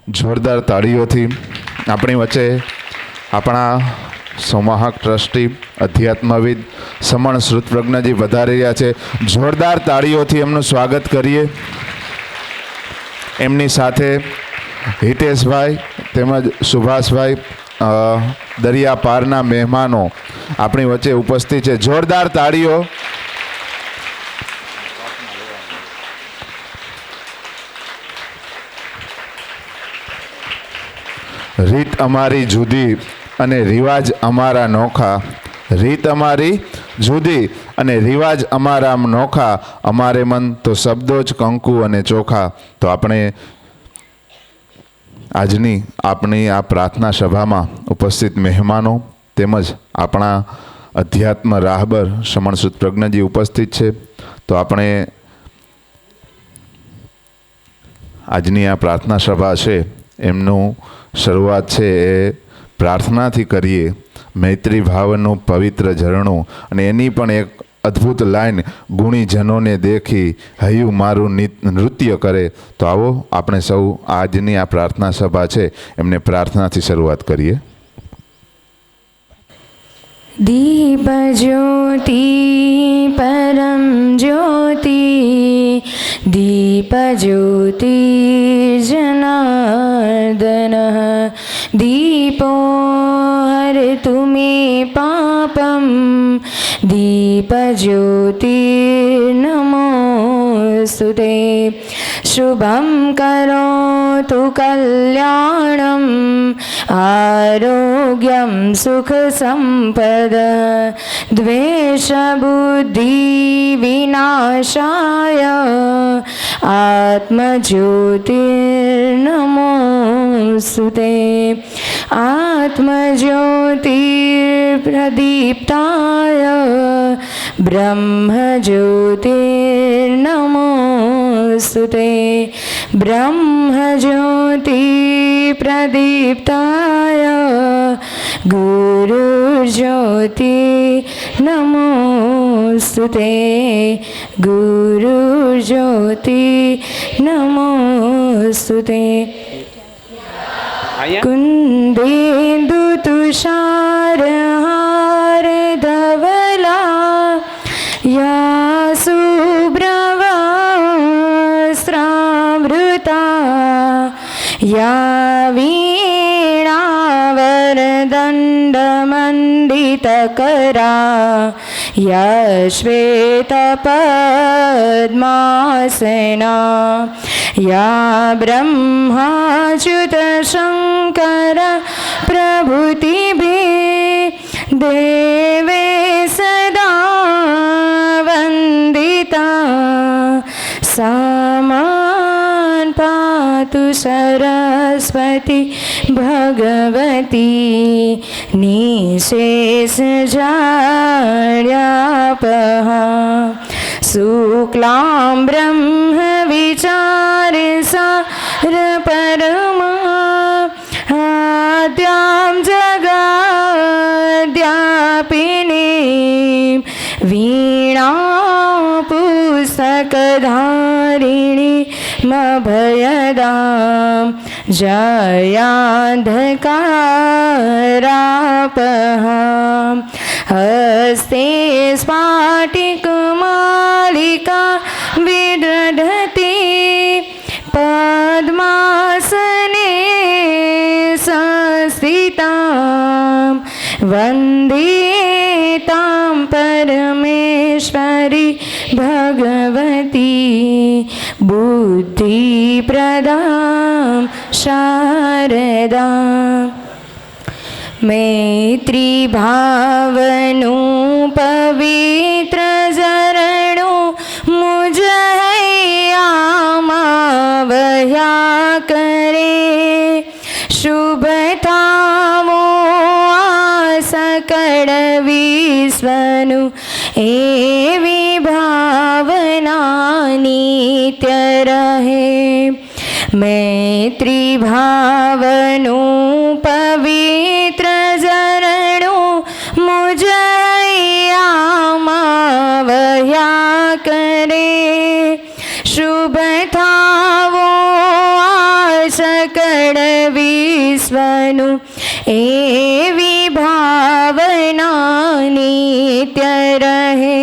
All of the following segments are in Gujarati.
જોરદાર તાળીઓથી આપણી વચ્ચે આપણા સંવાહક ટ્રસ્ટી અધ્યાત્મવિદ સમણ શ્રુતપ્રજ્ઞજી વધારી રહ્યા છે. જોરદાર તાળીઓથી એમનું સ્વાગત કરીએ. એમની સાથે હિતેશભાઈ તેમજ સુભાષભાઈ દરિયા પારના મહેમાનો આપણી વચ્ચે ઉપસ્થિત છે. જોરદાર તાળીઓ. રીત અમારી જુદી અને રિવાજ અમારા નોખા. રીત અમારી જુદી અને રિવાજ અમારા નોખા. અમારે મન તો શબ્દો જ કંકુ અને ચોખા. તો આપણે આજની આપણી આ પ્રાર્થના સભામાં ઉપસ્થિત મહેમાનો તેમજ આપણા અધ્યાત્મ રાહબર સમણ શ્રુતપ્રજ્ઞજી ઉપસ્થિત છે. તો આપણે આજની આ પ્રાર્થના સભા છે એમનું શરૂઆત છે એ પ્રાર્થનાથી કરીએ. મૈત્રી ભાવનું પવિત્ર ઝરણું અને એની પણ એક અદ્ભુત લાઈન, ગુણીજનોને દેખી હૈયું મારું નૃત્ય કરે. તો આવો આપણે સૌ આજની આ પ્રાર્થના સભા છે એમને પ્રાર્થનાથી શરૂઆત કરીએ. દીપ જ્યોતિ પરમ જ્યોતિ, દીપ જ્યોતિ જનાર્દન, દીપો હરતુ મે પાપમ, દીપ જ્યોતિ નમોસ્તુતે. શુભમ કરોતુ કલ્યાણમ, આરોગ્યમ સુખ સંપદ, દ્વેષ બુદ્ધિ વિનાશાય, આત્મજ્યોતિર્નમોસ્તુતે. આત્મજ્યોતિર્પ્રદીપ્તાય, બ્રહ્મજ્યોતિર્નમોસ્તુતે. બ્રહ્મજ્યોતિ પ્રદીપ્તાય, ગુરુજ્યોતિ નમોસ્તુતે. ગુરુજ્યોતિ નમોસ્તુતે. કુંદેન્દુ તુષાર હાર ધવલા, યા શુભ્રવસ્ત્રાવૃતા, યા વીણાવરદંડમંડિતકરા, યા શ્વેતપદ્માસના, યા બ્રહ્માચ્યુત શંકર પ્રભૃતિભિः દેવે સદા વંદિતા. સામાન પાતુ સરસ્વતી ભગવતી, નિશેષ જાડ્યાપહા. શુક્લાં બ્રહ્મ વિચાર સાર પરમા, આદ્યાં જગદ્વ્યાપિનીં, વીણા પુસ્તકધારિણીં મભયદાં, જયાંધકારાપહાં. હસ્તે સ્ફાટિકમાલિકા વિદધતી, પદ્માસને સંસ્થિતાં, વંદે તાં પરમેશ્વરી ભગવતી, બુદ્ધિપ્રદાં શારદાં. મૈત્રી ભાવનું પવિત્ર ઝરણું મુજ હૈયામાં વહ્યા કરે. શુભ થાવો આ સકળ વિશ્વનું, એવી ભાવના નિત્ય રહે. મૈત્રી ભાવનું પવિત્ર ઝરણું મુજ હૈયામાં વહ્યા કરે. શુભ થાવો આ સકળ વિશ્વનું એવી ભાવના નિત્ય રહે.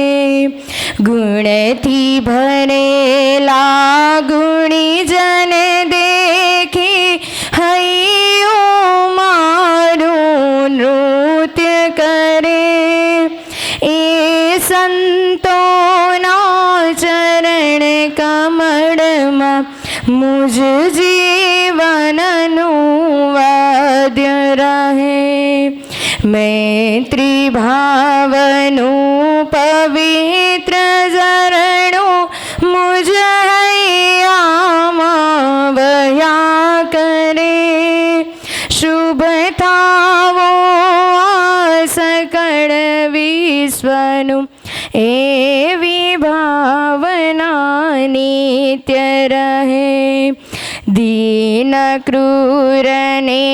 ગુણથી ભરેલા ગુણીજન દેખી હૈયું મારું નૃત્ય કરે. એ સંતોના ચરણ કમળમાં મુજ જીવનનું વાદ્ય રહે. મૈત્રી ભાવનું પવિત્ર ઝરણું મુજ હૈયામાં વહ્યા કરે. શુભ થાવો આ સકળ વિશ્વનું એવી ભાવના નિત્ય રહે. દીન ક્રૂરને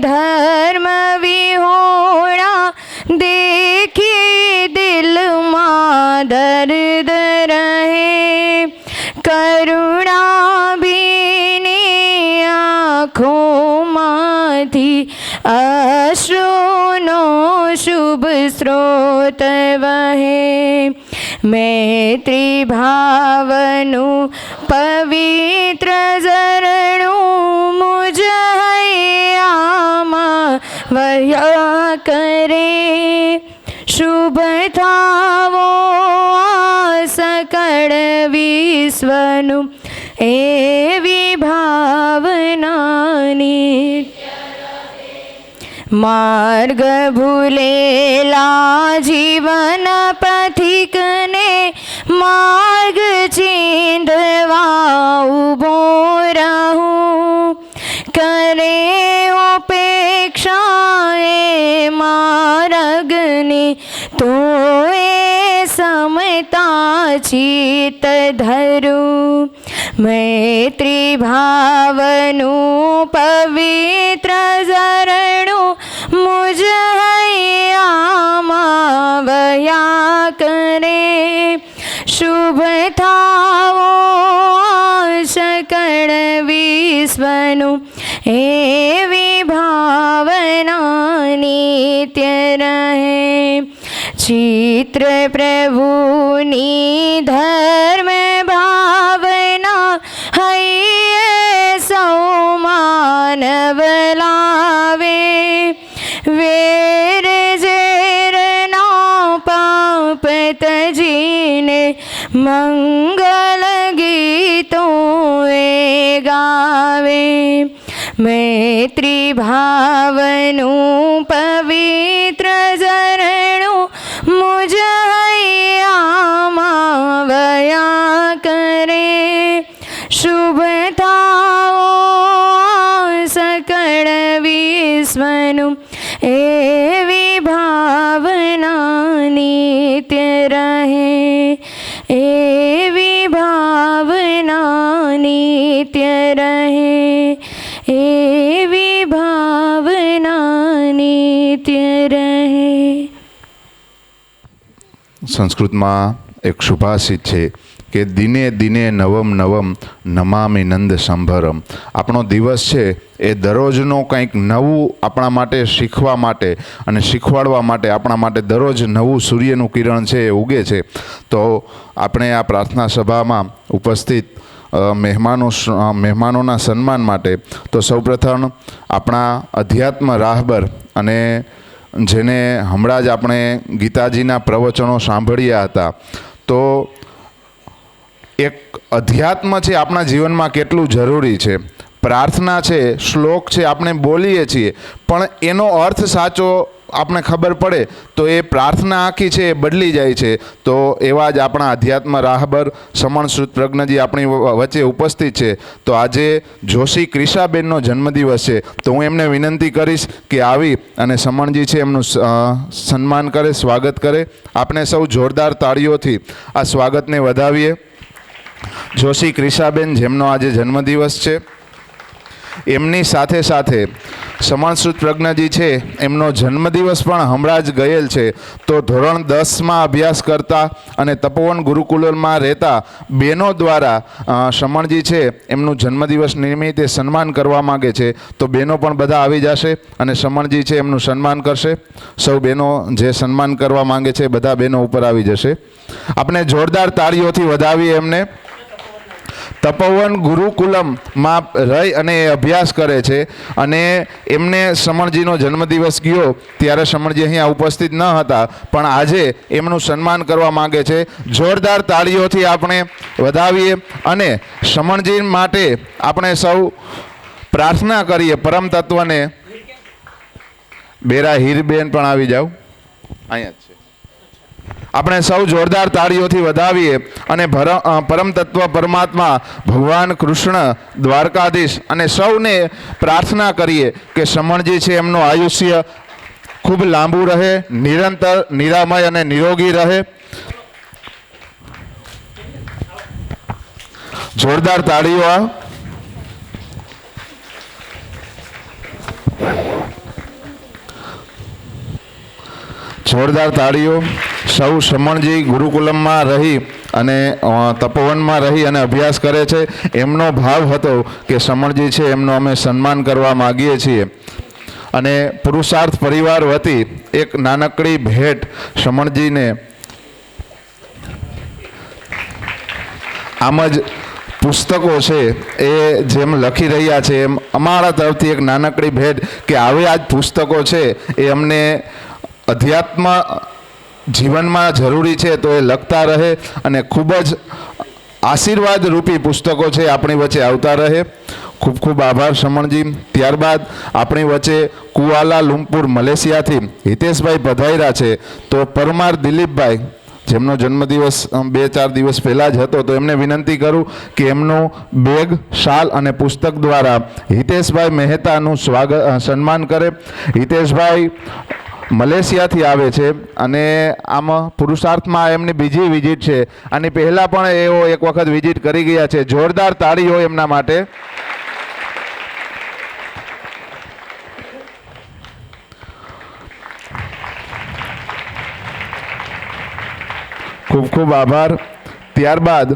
ધર્મ વિહોણા દેખી દિલમાં દર્દ રહે. કરુણા ભીની આંખોમાંથી અશ્રુનો શુભ સ્રોત વહે. મૈત્રી ભાવનું પવિત્ર ઝરણું મુજ હૈયામાં વહ્યા કરે. શુભ થાવો આ સકળ વિશ્વનું એવી ભાવનાની. માર્ગ ભૂલેલા જીવન પથિકને માર્ગ ચીંધવા ઊભો રહું. કરે ઉપેક્ષા એ માર્ગની તો એ સમતા ચિત્ત ધરું. મૈત્રી ભાવનું પવિત્ર ઝરણું મુજ હૈયામાં વહ્યા કરે. શુભ થાવો સકળ વિશ્વનું એવી ભાવના નિત્ય રહે. ચિત્ર પ્રભુની ધર્મ ભાવના હૈયે સૌ માનવ લાવે. વેર ઝેરના પાપ તજીને મંગલ ગીતો એ ગાવે. મૈત્રી ભાવનું પવિત્ર ઝરણું મુજ હૈયામાં વહ્યા કરે. શુભ થાવો સકળ વિશ્વનું એવી ભાવના નિત્ય રહે. એવી ભાવના નિત્ય રહે. એવી ભાવના નિત્ય રહે. સંસ્કૃતમાં એક સુભાષિત છે કે દિને દિને નવમ નવમ નમામિ નંદ સંભરમ. આપણો દિવસ છે એ દરરોજનો કંઈક નવું આપણા માટે શીખવા માટે અને શીખવાડવા માટે આપણા માટે દરરોજ નવું સૂર્યનું કિરણ છે એ ઉગે છે. તો આપણે આ પ્રાર્થના સભામાં ઉપસ્થિત મહેમાનોના સન્માન માટે તો સૌપ્રથમ આપણા અધ્યાત્મ રાહબર અને જેને હમણાં જ આપણે ગીતાજીના પ્રવચનો સાંભળ્યા હતા, તો એક અધ્યાત્મ છે આપણા જીવનમાં કેટલું જરૂરી છે. પ્રાર્થના છે, શ્લોક છે, આપણે બોલીએ છીએ, પણ એનો અર્થ સાચો આપણે ખબર પડે તો એ પ્રાર્થના આખી છે એ બદલી જાય છે. તો એવા જ આપણા અધ્યાત્મ રાહબર સમણ શ્રુત પ્રજ્ઞજી આપણી વચ્ચે ઉપસ્થિત છે. તો આજે જોશી ક્રિશાબેનનો જન્મદિવસ છે, તો હું એમને વિનંતી કરીશ કે આવી અને સમણજી છે એમનું સન્માન કરે, સ્વાગત કરે. આપણે સૌ જોરદાર તાળીઓથી આ સ્વાગતને વધાવીએ. જોશી ક્રિશાબેન જેમનો આજે જન્મદિવસ છે, એમની સાથે સાથે સમણસુત પ્રજ્ઞજી છે એમનો જન્મદિવસ પણ હમણાં જ ગયેલ છે. તો ધોરણ 10માં અભ્યાસ કરતા અને તપોવન ગુરુકુલમાં રહેતા બહેનો દ્વારા સમણજી છે એમનું જન્મદિવસ નિમિત્તે સન્માન કરવા માગે છે. તો બહેનો પણ બધા આવી જશે અને સમણજી છે એમનું સન્માન કરશે. સૌ બહેનો જે સન્માન કરવા માંગે છે બધા બહેનો ઉપર આવી જશે. આપણે જોરદાર તાળીઓથી વધાવીએ એમને. તપોવન ગુરુકુલમમાં રહી અને એ અભ્યાસ કરે છે અને એમને સમણજીનો જન્મદિવસ ગયો ત્યારે સમણજી અહીંયા ઉપસ્થિત ન હતા, પણ આજે એમનું સન્માન કરવા માંગે છે. જોરદાર તાળીઓથી આપણે વધાવીએ અને સમણજી માટે આપણે સૌ પ્રાર્થના કરીએ. પરમ તત્વને બેરા હીરબેન પણ આવી જાવ, અહીંયા જ છે. આપણે સૌ જોરદાર તાળીઓથી વધાવીએ અને પરમ તત્વ પરમાત્મા ભગવાન કૃષ્ણ દ્વારકાધીશ અને સૌને પ્રાર્થના કરીએ કે સમણજી છે એમનું આયુષ્ય ખૂબ લાંબુ રહે, નિરંતર નિરામય અને નિરોગી રહે. જોરદાર તાળીઓ. જોરદાર તાળીઓ. સૌ સમણજી ગુરુકુલમમાં રહી અને તપોવનમાં રહી અને અભ્યાસ કરે છે. એમનો ભાવ હતો કે સમણજી છે એમનું અમે સન્માન કરવા માગીએ છીએ અને પુરુષાર્થ પરિવાર વતી એક નાનકડી ભેટ સમણજીને આમ જ પુસ્તકો છે એ જેમ લખી રહ્યા છે એમ અમારા તરફથી એક નાનકડી ભેટ કે આવી આ જ પુસ્તકો છે એ અમને અધ્યાત્મ જીવનમાં જરૂરી છે તો એ લખતા રહે અને ખૂબ જ આશીર્વાદ રૂપી પુસ્તકો છે આપણી વચ્ચે આવતા રહે. ખૂબ ખૂબ આભાર સમણજી. ત્યારબાદ આપણી વચ્ચે કુઆલા લુમ્પુર મલેશિયાથી હિતેશભાઈ પધાર્યા છે. તો પરમાર દિલીપભાઈ જેમનો જન્મદિવસ 2-4 દિવસ પહેલાં જ હતો, તો એમને વિનંતી કરું કે એમનું બેગ, શાલ અને પુસ્તક દ્વારા હિતેશભાઈ મહેતાનું સન્માન કરે. હિતેશભાઈ મલેશિયાથી આવે છે અને આમાં પુરુષાર્થમાં એમની બીજી વિઝિટ છે. આની પહેલાં પણ એઓ એક વખત વિઝિટ કરી ગયા છે. જોરદાર તાળીઓ એમના માટે. ખૂબ ખૂબ આભાર. ત્યારબાદ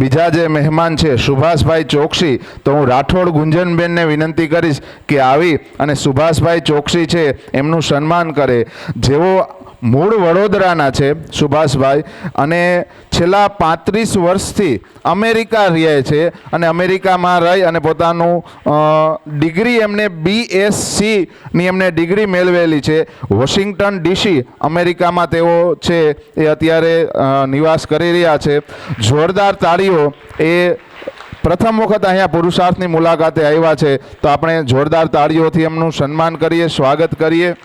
બીજા જે મહેમાન છે સુભાષભાઈ ચોકસી, તો હું રાઠોડ ગુંજનબેનને વિનંતી કરીશ કે આવી અને સુભાષભાઈ ચોકસી છે એમનું સન્માન કરે. જેઓ મૂળ વડોદરાના છે સુભાષભાઈ અને છેલ્લા 35 વર્ષથી અમેરિકા રહે છે અને અમેરિકામાં રહી અને પોતાનું ડિગ્રી એમને BScની એમને ડિગ્રી મેળવેલી છે. વોશિંગ્ટન DC અમેરિકામાં તેઓ છે એ અત્યારે નિવાસ કરી રહ્યા છે. જોરદાર તાળીઓ. એ પ્રથમ વખત અહીંયા પુરુષાર્થની મુલાકાતે આવ્યા છે તો આપણે જોરદાર તાળીઓથી એમનું સન્માન કરીએ, સ્વાગત કરીએ.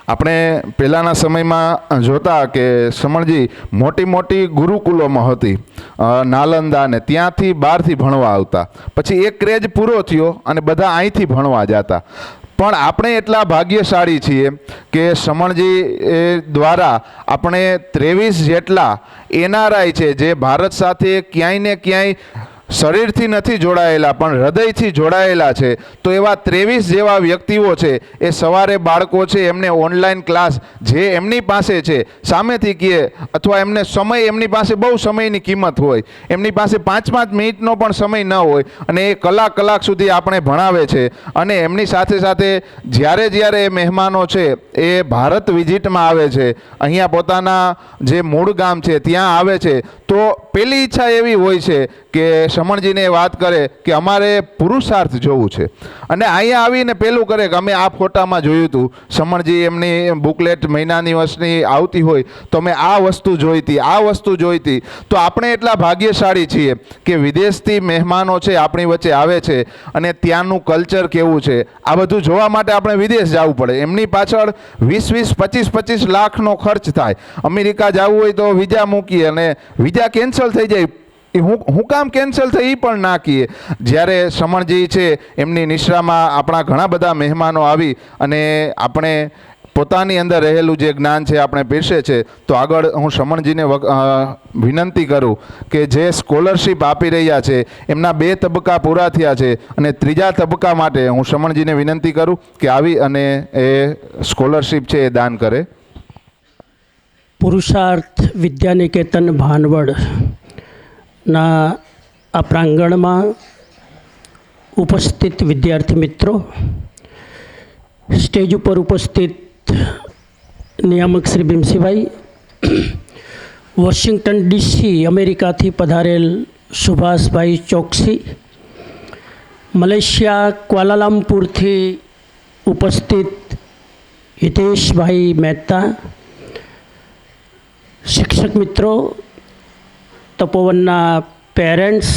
આપણે પહેલાંના સમયમાં જોતા કે સમણજી મોટી મોટી ગુરુકુલોમાં હતી, નાલંદા ને ત્યાંથી બહારથી ભણવા આવતા. પછી એક ક્રેઝ પૂરો થયો અને બધા અહીંથી ભણવા જતા. પણ આપણે એટલા ભાગ્યશાળી છીએ કે સમણજી દ્વારા આપણે 23 જેટલા NRI છે જે ભારત સાથે ક્યાંય ને ક્યાંય શરીરથી નથી જોડાયેલા પણ હૃદયથી જોડાયેલા છે. તો એવા 23 જેવા વ્યક્તિઓ છે એ સવારે બાળકો છે એમને ઓનલાઈન ક્લાસ જે એમની પાસે છે સામેથી કહે અથવા એમને સમય, એમની પાસે બહુ સમયની કિંમત હોય, એમની પાસે 5-5 મિનિટનો પણ સમય ન હોય અને એ કલાક સુધી આપણે ભણાવે છે. અને એમની સાથે સાથે જ્યારે એ મહેમાનો છે એ ભારત વિઝિટમાં આવે છે, અહીંયા પોતાના જે મૂળ ગામ છે ત્યાં આવે છે, તો પહેલી ઈચ્છા એવી હોય છે કે સમણજીને વાત કરે કે અમારે પુરુષાર્થ જોવું છે. અને અહીંયા આવીને પહેલું કરે કે અમે આ ફોટામાં જોયું હતું, સમણજી એમની બુકલેટ મહિનાની વર્ષની આવતી હોય તો અમે આ વસ્તુ જોઈતી, આ વસ્તુ જોઈતી. તો આપણે એટલા ભાગ્યશાળી છીએ કે વિદેશથી મહેમાનો છે આપણી વચ્ચે આવે છે અને ત્યાંનું કલ્ચર કેવું છે આ બધું જોવા માટે આપણે વિદેશ જવું પડે. એમની પાછળ 20-20, 25-25 લાખનો ખર્ચ થાય. અમેરિકા જવું હોય તો વિઝા મૂકીએ અને વિઝા કેન્સલ થઈ જાય. હું કામ કેન્સલ થઈ એ પણ ના કહીએ. જ્યારે સમણજી છે એમની નિશ્રામાં આપણા ઘણા બધા મહેમાનો આવી અને આપણે પોતાની અંદર રહેલું જે જ્ઞાન છે આપણે પીરસે છે. તો આગળ હું શમણજીને વિનંતી કરું કે જે સ્કોલરશીપ આપી રહ્યા છે એમના 2 તબક્કા પૂરા થયા છે અને 3જા તબક્કા માટે હું શમણજીને વિનંતી કરું કે આવી અને એ સ્કોલરશીપ છે એ દાન કરે. પુરુષાર્થ વિદ્યાનિકેતન ભાનવડના આ પ્રાંગણમાં ઉપસ્થિત વિદ્યાર્થી મિત્રો, સ્ટેજ ઉપર ઉપસ્થિત નિયામક શ્રી ભીમસિંહભાઈ, વોશિંગ્ટન DC અમેરિકાથી પધારેલ સુભાષભાઈ ચોકસી, મલેશિયા ક્વાલાલંપુરથી ઉપસ્થિત હિતેશભાઈ મહેતા, શિક્ષક મિત્રો, તપોવનના પેરેન્ટ્સ,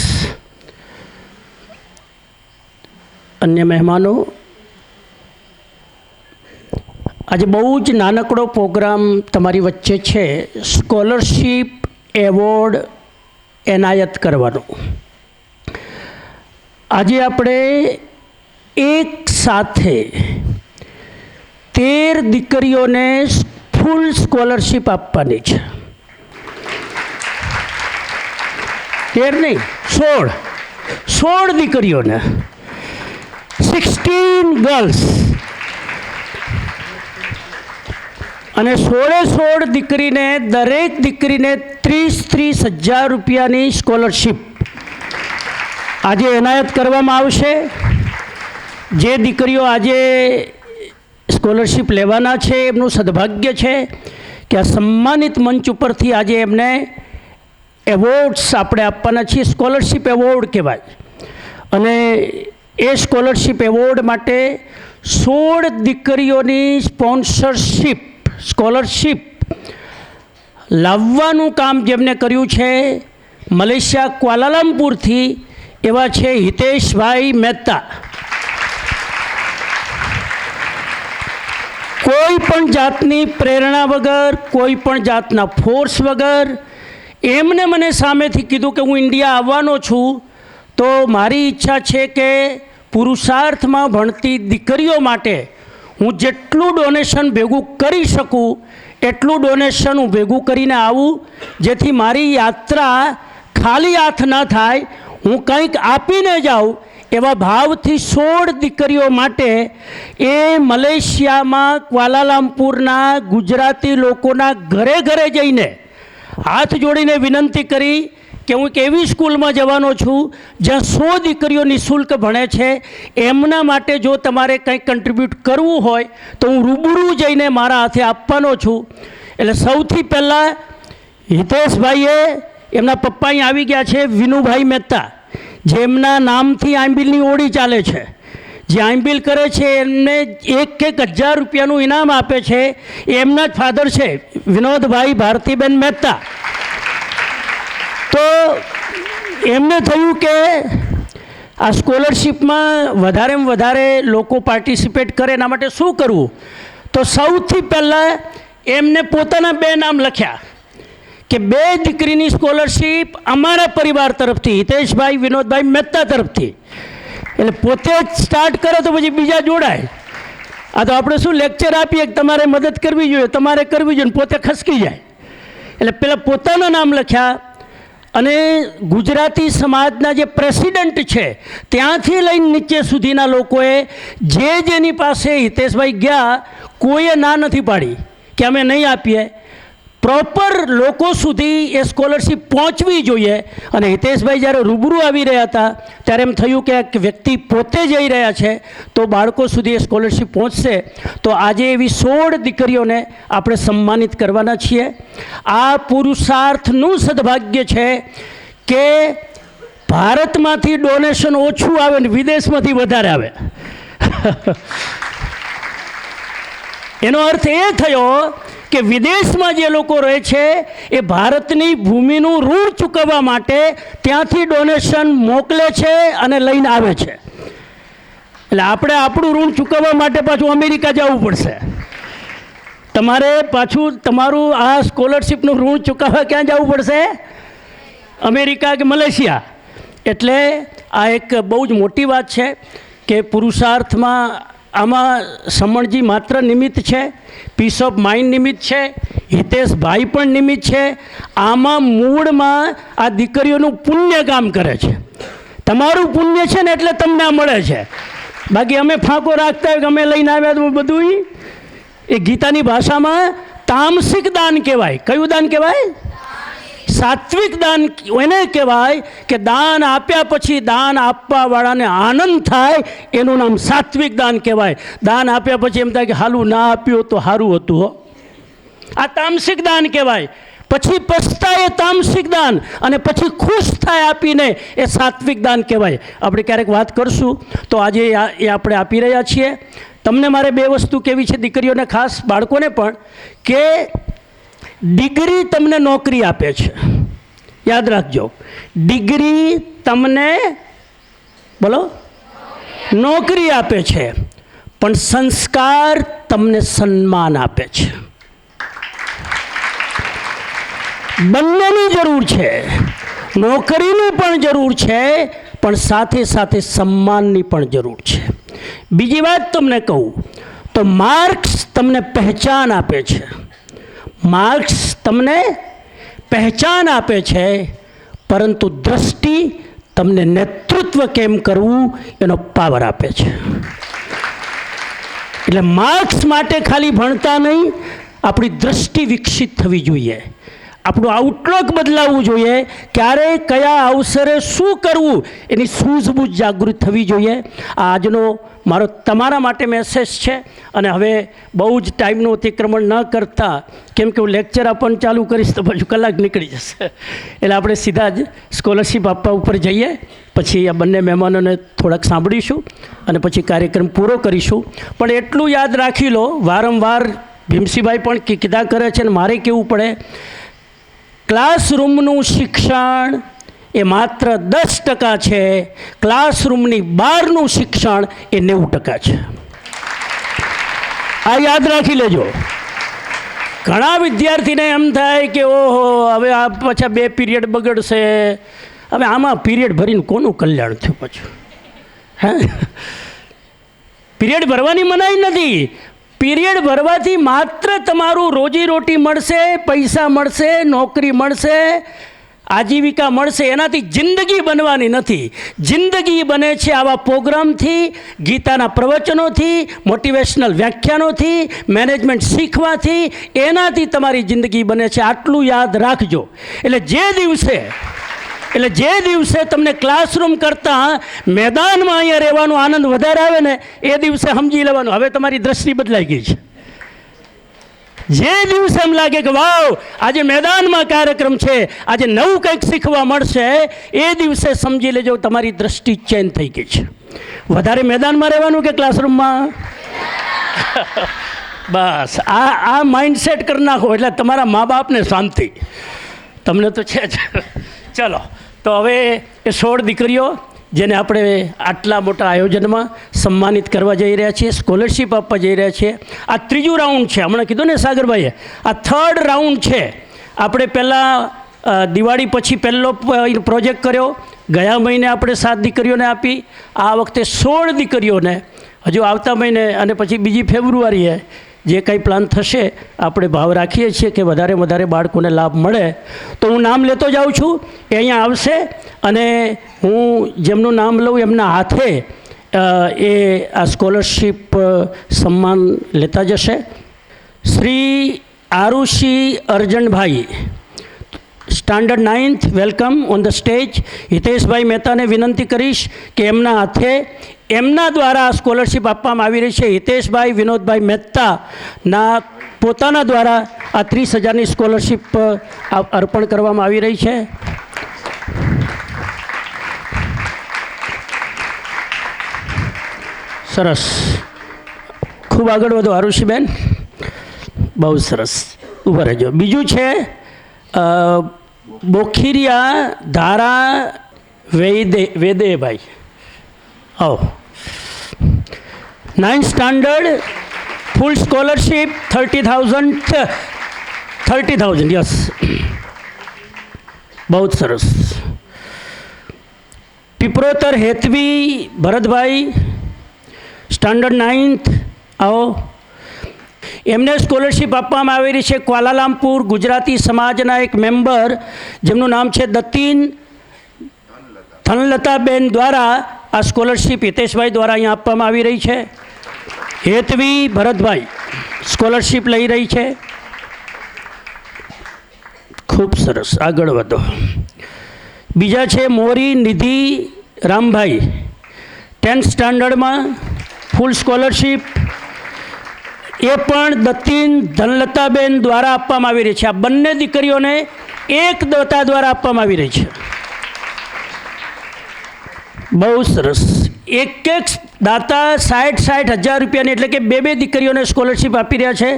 અન્ય મહેમાનો, આજે બહુ જ નાનકડો પ્રોગ્રામ તમારી વચ્ચે છે સ્કોલરશીપ એવોર્ડ એનાયત કરવાનો. આજે આપણે એક સાથે 13 દીકરીઓને ફૂલ સ્કોલરશીપ આપવાની છે. 13 નહીં, 16 દીકરીઓને, 16 ગર્લ્સ, અને 16 દીકરીને, દરેક દીકરીને 30,000 રૂપિયાની સ્કોલરશીપ આજે એનાયત કરવામાં આવશે. જે દીકરીઓ આજે સ્કોલરશીપ લેવાના છે એમનું સદભાગ્ય છે કે આ સન્માનિત મંચ ઉપરથી આજે એમને એવોર્ડ્સ આપણે આપવાના છીએ. સ્કોલરશીપ એવોર્ડ કહેવાય. અને એ સ્કોલરશીપ એવોર્ડ માટે 16 દીકરીઓની સ્કોલરશીપ લાવવાનું કામ જેમને કર્યું છે મલેશિયા ક્વાલાલંપુરથી એવા છે હિતેશભાઈ મહેતા. કોઈ પણ જાતની પ્રેરણા વગર, કોઈ પણ જાતના ફોર્સ વગર એમને મને સામેથી કીધું કે હું ઇન્ડિયા આવવાનો છું, તો મારી ઈચ્છા છે કે પુરુષાર્થમાં ભણતી દીકરીઓ માટે હું જેટલું ડોનેશન ભેગું કરી શકું એટલું ડોનેશન હું ભેગું કરીને આવું, જેથી મારી યાત્રા ખાલી હાથ ન થાય, હું કંઈક આપીને જાઉં. એવા ભાવથી 16 દીકરીઓ માટે એ મલેશિયામાં ક્વાલાલંપુરના ગુજરાતી લોકોના ઘરે ઘરે જઈને હાથ જોડીને વિનંતી કરી કે હું એક એવી સ્કૂલમાં જવાનો છું જ્યાં 100 દીકરીઓ નિઃશુલ્ક ભણે છે. એમના માટે જો તમારે કંઈક કન્ટ્રીબ્યુટ કરવું હોય તો હું રૂબરૂ જઈને મારા હાથે આપવાનો છું. એટલે સૌથી પહેલાં હિતેશભાઈએ, એમના પપ્પા અહીં આવી ગયા છે, વિનુભાઈ મહેતા, જેમના નામથી આંબિલની ઓળી ચાલે છે. જે આંબિલ કરે છે એમને 1,000 રૂપિયાનું ઇનામ આપે છે. એમના જ ફાધર છે વિનોદભાઈ ભારતીબેન મહેતા. તો એમને થયું કે આ સ્કોલરશીપમાં વધારેમાં વધારે લોકો પાર્ટિસિપેટ કરે, એના માટે શું કરવું. તો સૌથી પહેલાં એમને પોતાના 2 નામ લખ્યા કે 2 દીકરીની સ્કોલરશીપ અમારા પરિવાર તરફથી, હિતેશભાઈ વિનોદભાઈ મહેતા તરફથી. એટલે પોતે જ સ્ટાર્ટ કરે તો પછી બીજા જોડાય. આ તો આપણે શું લેક્ચર આપીએ કે તમારે મદદ કરવી જોઈએ, તમારે કરવી જોઈએ, પોતે ખસકી જાય. એટલે પહેલાં પોતાના નામ લખ્યા અને ગુજરાતી સમાજના જે પ્રેસિડેન્ટ છે ત્યાંથી લઈને નીચે સુધીના લોકોએ જેની પાસે હિતેશભાઈ ગયા કોઈએ ના નથી પાડી કે અમે નહીં આપીએ. પ્રોપર લોકો સુધી એ સ્કોલરશીપ પહોંચવી જોઈએ. અને હિતેશભાઈ જ્યારે રૂબરૂ આવી રહ્યા હતા ત્યારે એમ થયું કે એક વ્યક્તિ પોતે જઈ રહ્યા છે તો બાળકો સુધી એ સ્કોલરશીપ પહોંચશે. તો આજે એવી 16 દીકરીઓને આપણે સન્માનિત કરવાના છીએ. આ પુરુષાર્થનું સદભાગ્ય છે કે ભારતમાંથી ડોનેશન ઓછું આવે ને વિદેશમાંથી વધારે આવે. એનો અર્થ એ થયો કે વિદેશમાં જે લોકો રહે છે એ ભારતની ભૂમિનું ઋણ ચૂકવવા માટે ત્યાંથી ડોનેશન મોકલે છે અને લઈને આવે છે. એટલે આપણે આપણું ઋણ ચૂકવવા માટે પાછું અમેરિકા જવું પડશે. તમારે પાછું તમારું આ સ્કોલરશીપનું ઋણ ચૂકવવા ક્યાં જવું પડશે? અમેરિકા કે મલેશિયા. એટલે આ એક બહુ જ મોટી વાત છે કે પુરુષાર્થમાં આમાં સમણજી માત્ર નિમિત્ત છે, પીસ ઓફ માઇન્ડ નિમિત્ત છે, હિતેશભાઈ પણ નિમિત્ત છે. આમાં મૂળમાં આ દીકરીઓનું પુણ્ય કામ કરે છે. તમારું પુણ્ય છે ને એટલે તમને આ મળે છે. બાકી અમે ફાંકો રાખતા હોય કે અમે લઈને આવ્યા તો બધું એ ગીતાની ભાષામાં તામસિક દાન કહેવાય. કયું દાન કહેવાય? સાત્વિક દાન એને કહેવાય કે દાન આપ્યા પછી દાન આપવાવાળાને આનંદ થાય, એનું નામ સાત્વિક દાન કહેવાય. દાન આપ્યા પછી એમ થાય કે હાલું ના આપ્યું તો સારું હતું હો, આ તામસિક દાન કહેવાય. પછી પછતાય એ તામસિક દાન, અને પછી ખુશ થાય આપીને એ સાત્વિક દાન કહેવાય. આપણે ક્યારેક વાત કરશું. તો આજે એ આપણે આપી રહ્યા છીએ. તમને મારે બે વસ્તુ કહેવી છે, દીકરીઓને ખાસ, બાળકોને પણ, કે ડિગ્રી તમને નોકરી આપે છે. યાદ રાખજો, ડિગ્રી તમને બોલો નોકરી આપે છે, પણ સંસ્કાર તમને સન્માન આપે છે. બંનેની જરૂર છે. નોકરીની પણ જરૂર છે, પણ સાથે સાથે સન્માનની પણ જરૂર છે. બીજી વાત તમને કહું તો માર્ક્સ તમને પહેચાન આપે છે. માર્ક્સ તમને પહેચાન આપે છે, પરંતુ દ્રષ્ટિ તમને નેતૃત્વ કેમ કરવું એનો પાવર આપે છે. એટલે માર્ક્સ માટે ખાલી ભણતા નહીં, આપણી દ્રષ્ટિ વિકસિત થવી જોઈએ, આપણું આઉટલુક બદલાવવું જોઈએ. ક્યારે કયા અવસરે શું કરવું એની સૂઝબૂઝ જાગૃત થવી જોઈએ. આ આજનો મારો તમારા માટે મેસેજ છે. અને હવે બહુ જ ટાઈમનું અતિક્રમણ ન કરતા, કેમ કે હું લેક્ચર આપવાનું ચાલુ કરીશ તો પછી કલાક નીકળી જશે, એટલે આપણે સીધા જ સ્કોલરશિપ આપવા ઉપર જઈએ. પછી આ બંને મહેમાનોને થોડાક સાંભળીશું અને પછી કાર્યક્રમ પૂરો કરીશું. પણ એટલું યાદ રાખી લો, વારંવાર ભીમસિંહભાઈ પણ કીધા કરે છે અને મારે કહેવું પડે, ક્લાસરૂમનું શિક્ષણ એ માત્ર 10% છે, ક્લાસરૂમની બહારનું શિક્ષણ એ 90% છે. આ યાદ રાખી લેજો. ઘણા વિદ્યાર્થીને એમ થાય કે ઓહો હવે આ પાછા 2 પીરિયડ બગડશે. હવે આમાં પીરિયડ ભરીને કોનું કલ્યાણ થયું પાછું? હે, પીરિયડ ભરવાની મનાઈ નથી. પીરિયડ ભરવાથી માત્ર તમારું રોજીરોટી મળશે, પૈસા મળશે, નોકરી મળશે, આજીવિકા મળશે, એનાથી જિંદગી બનવાની નથી. જિંદગી બને છે આવા પ્રોગ્રામથી, ગીતાના પ્રવચનોથી, મોટિવેશનલ વ્યાખ્યાનોથી, મેનેજમેન્ટ શીખવાથી, એનાથી તમારી જિંદગી બને છે. આટલું યાદ રાખજો. એટલે જે દિવસે તમને ક્લાસરૂમ કરતાં મેદાનમાં અહીંયા રહેવાનો આનંદ વધારે આવે ને, એ દિવસે સમજી લેવાનું હવે તમારી દ્રષ્ટિ બદલાઈ ગઈ છે. જે દિવસે એમ લાગે કે વાવ આજે મેદાનમાં કાર્યક્રમ છે, આજે નવું કંઈક શીખવા મળશે, એ દિવસે સમજી લેજો તમારી દ્રષ્ટિ ચેન્જ થઈ ગઈ છે. વધારે મેદાનમાં રહેવાનું કે ક્લાસરૂમમાં? બસ આ માઇન્ડસેટ કરી નાખો એટલે તમારા મા બાપને શાંતિ, તમને તો છે જ. ચલો, તો હવે એ 16 દીકરીઓ જેને આપણે આટલા મોટા આયોજનમાં સન્માનિત કરવા જઈ રહ્યા છીએ, સ્કોલરશિપ આપવા જઈ રહ્યા છીએ. આ 3જું રાઉન્ડ છે. હમણાં કીધું ને સાગરભાઈએ, આ 3rd રાઉન્ડ છે. આપણે પહેલાં દિવાળી પછી પહેલો પ્રોજેક્ટ કર્યો, ગયા મહિને આપણે 7 દીકરીઓને આપી, આ વખતે 16 દીકરીઓને હજુ આવતા મહિને અને પછી બીજી ફેબ્રુઆરીએ જે કંઈ પ્લાન થશે આપણે ભાવ રાખીએ છીએ કે વધારે બાળકોને લાભ મળે. તો હું નામ લેતો જાઉં છું, એ અહીંયા આવશે અને હું જેમનું નામ લઉં એમના હાથે એ આ સ્કોલરશિપ સન્માન લેતા જશે. Shri Arushi Arjanbhai, standard 9th, welcome on the stage. Hiteshbhai મહેતાને વિનંતી કરીશ કે એમના હાથે એમના દ્વારા આ સ્કોલરશિપ આપવામાં આવી રહી છે. હિતેશભાઈ વિનોદભાઈ મહેતાના પોતાના દ્વારા આ 30,000ની સ્કોલરશિપ અર્પણ કરવામાં આવી રહી છે. સરસ, ખૂબ આગળ વધો આરુષીબેન, બહુ સરસ, ઊભા રહેજો. બીજું છે બોખીરિયા ધારા વેદેભાઈ. આવો, 9th સ્ટાન્ડર્ડ, ફૂલ સ્કોલરશિપ 30,000, યસ, બહુ સરસ. પીપરોતર હેતવી ભરતભાઈ, સ્ટાન્ડર્ડ 9th આવો. એમને સ્કોલરશિપ આપવામાં આવેલી છે ક્વાલાલામપુર ગુજરાતી સમાજના એક મેમ્બર જેમનું નામ છે દત્તીન ધનલતાબેન દ્વારા આ સ્કોલરશિપ હિતેશભાઈ દ્વારા અહીંયા આપવામાં આવી રહી છે. હેતવી ભરતભાઈ સ્કોલરશિપ લઈ રહી છે. ખૂબ સરસ, આગળ વધો. બીજા છે મોરી નિધિ રામભાઈ 10th સ્ટાન્ડર્ડમાં ફૂલ સ્કોલરશિપ, એ પણ દત્તીન ધનલતાબેન દ્વારા આપવામાં આવી રહી છે. આ બંને દીકરીઓને એક દાતા દ્વારા આપવામાં આવી રહી છે. બહુ સરસ. એક દાતા 60,000 રૂપિયાની, એટલે કે બે દીકરીઓને સ્કોલરશિપ આપી રહ્યા છે.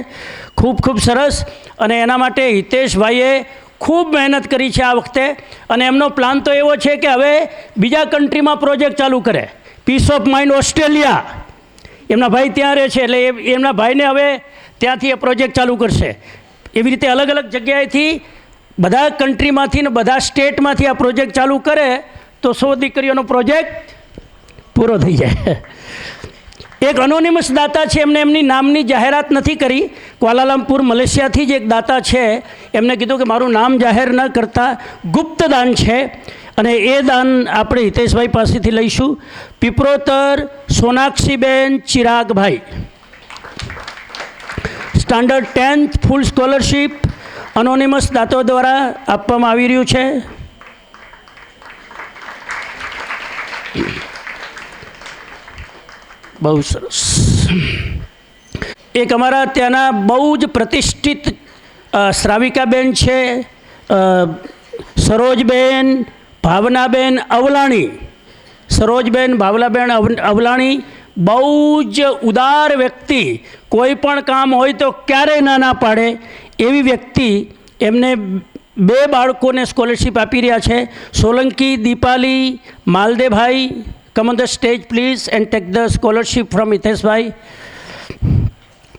ખૂબ ખૂબ સરસ. અને એના માટે હિતેશભાઈએ ખૂબ મહેનત કરી છે આ વખતે, અને એમનો પ્લાન તો એવો છે કે હવે બીજા કન્ટ્રીમાં પ્રોજેક્ટ ચાલુ કરે. પીસ ઓફ માઇન્ડ ઓસ્ટ્રેલિયા, એમના ભાઈ ત્યાં રહે છે, એટલે એમના ભાઈને હવે ત્યાંથી એ પ્રોજેક્ટ ચાલુ કરશે. એવી રીતે અલગ અલગ જગ્યાએથી બધા કન્ટ્રીમાંથી ને બધા સ્ટેટમાંથી આ પ્રોજેક્ટ ચાલુ કરે તો 100 દીકરીઓનો પ્રોજેક્ટ પૂરો થઈ જાય. એક અનોનિમસ દાતા છે, એમને એમની નામની જાહેરાત નથી કરી. ક્વાલાલામપુર મલેશિયાથી જ એક દાતા છે, એમને કીધું કે મારું નામ જાહેર ન કરતા ગુપ્ત દાન છે, અને એ દાન આપણે હિતેશભાઈ પાસેથી લઈશું. પીપરોતર સોનાક્ષીબેન ચિરાગભાઈ, સ્ટાન્ડર્ડ 10th ફૂલ સ્કોલરશિપ અનોનિમસ દાતાઓ દ્વારા આપવામાં આવી રહ્યું છે. બહુ સરસ. એક અમારા ત્યાંના બહુ જ પ્રતિષ્ઠિત શ્રાવિકાબેન છે, સરોજબેન ભાવનાબેન અવલાણી. સરોજબેન ભાવનાબેન અવલાણી બહુ જ ઉદાર વ્યક્તિ, કોઈ પણ કામ હોય તો ક્યારેય ના પાડે એવી વ્યક્તિ. એમને 2 બાળકોને સ્કોલરશિપ આપી રહ્યા છે. Solanki Dipali Maldebhai, come on the stage please and take the scholarship from Hiteshbhai.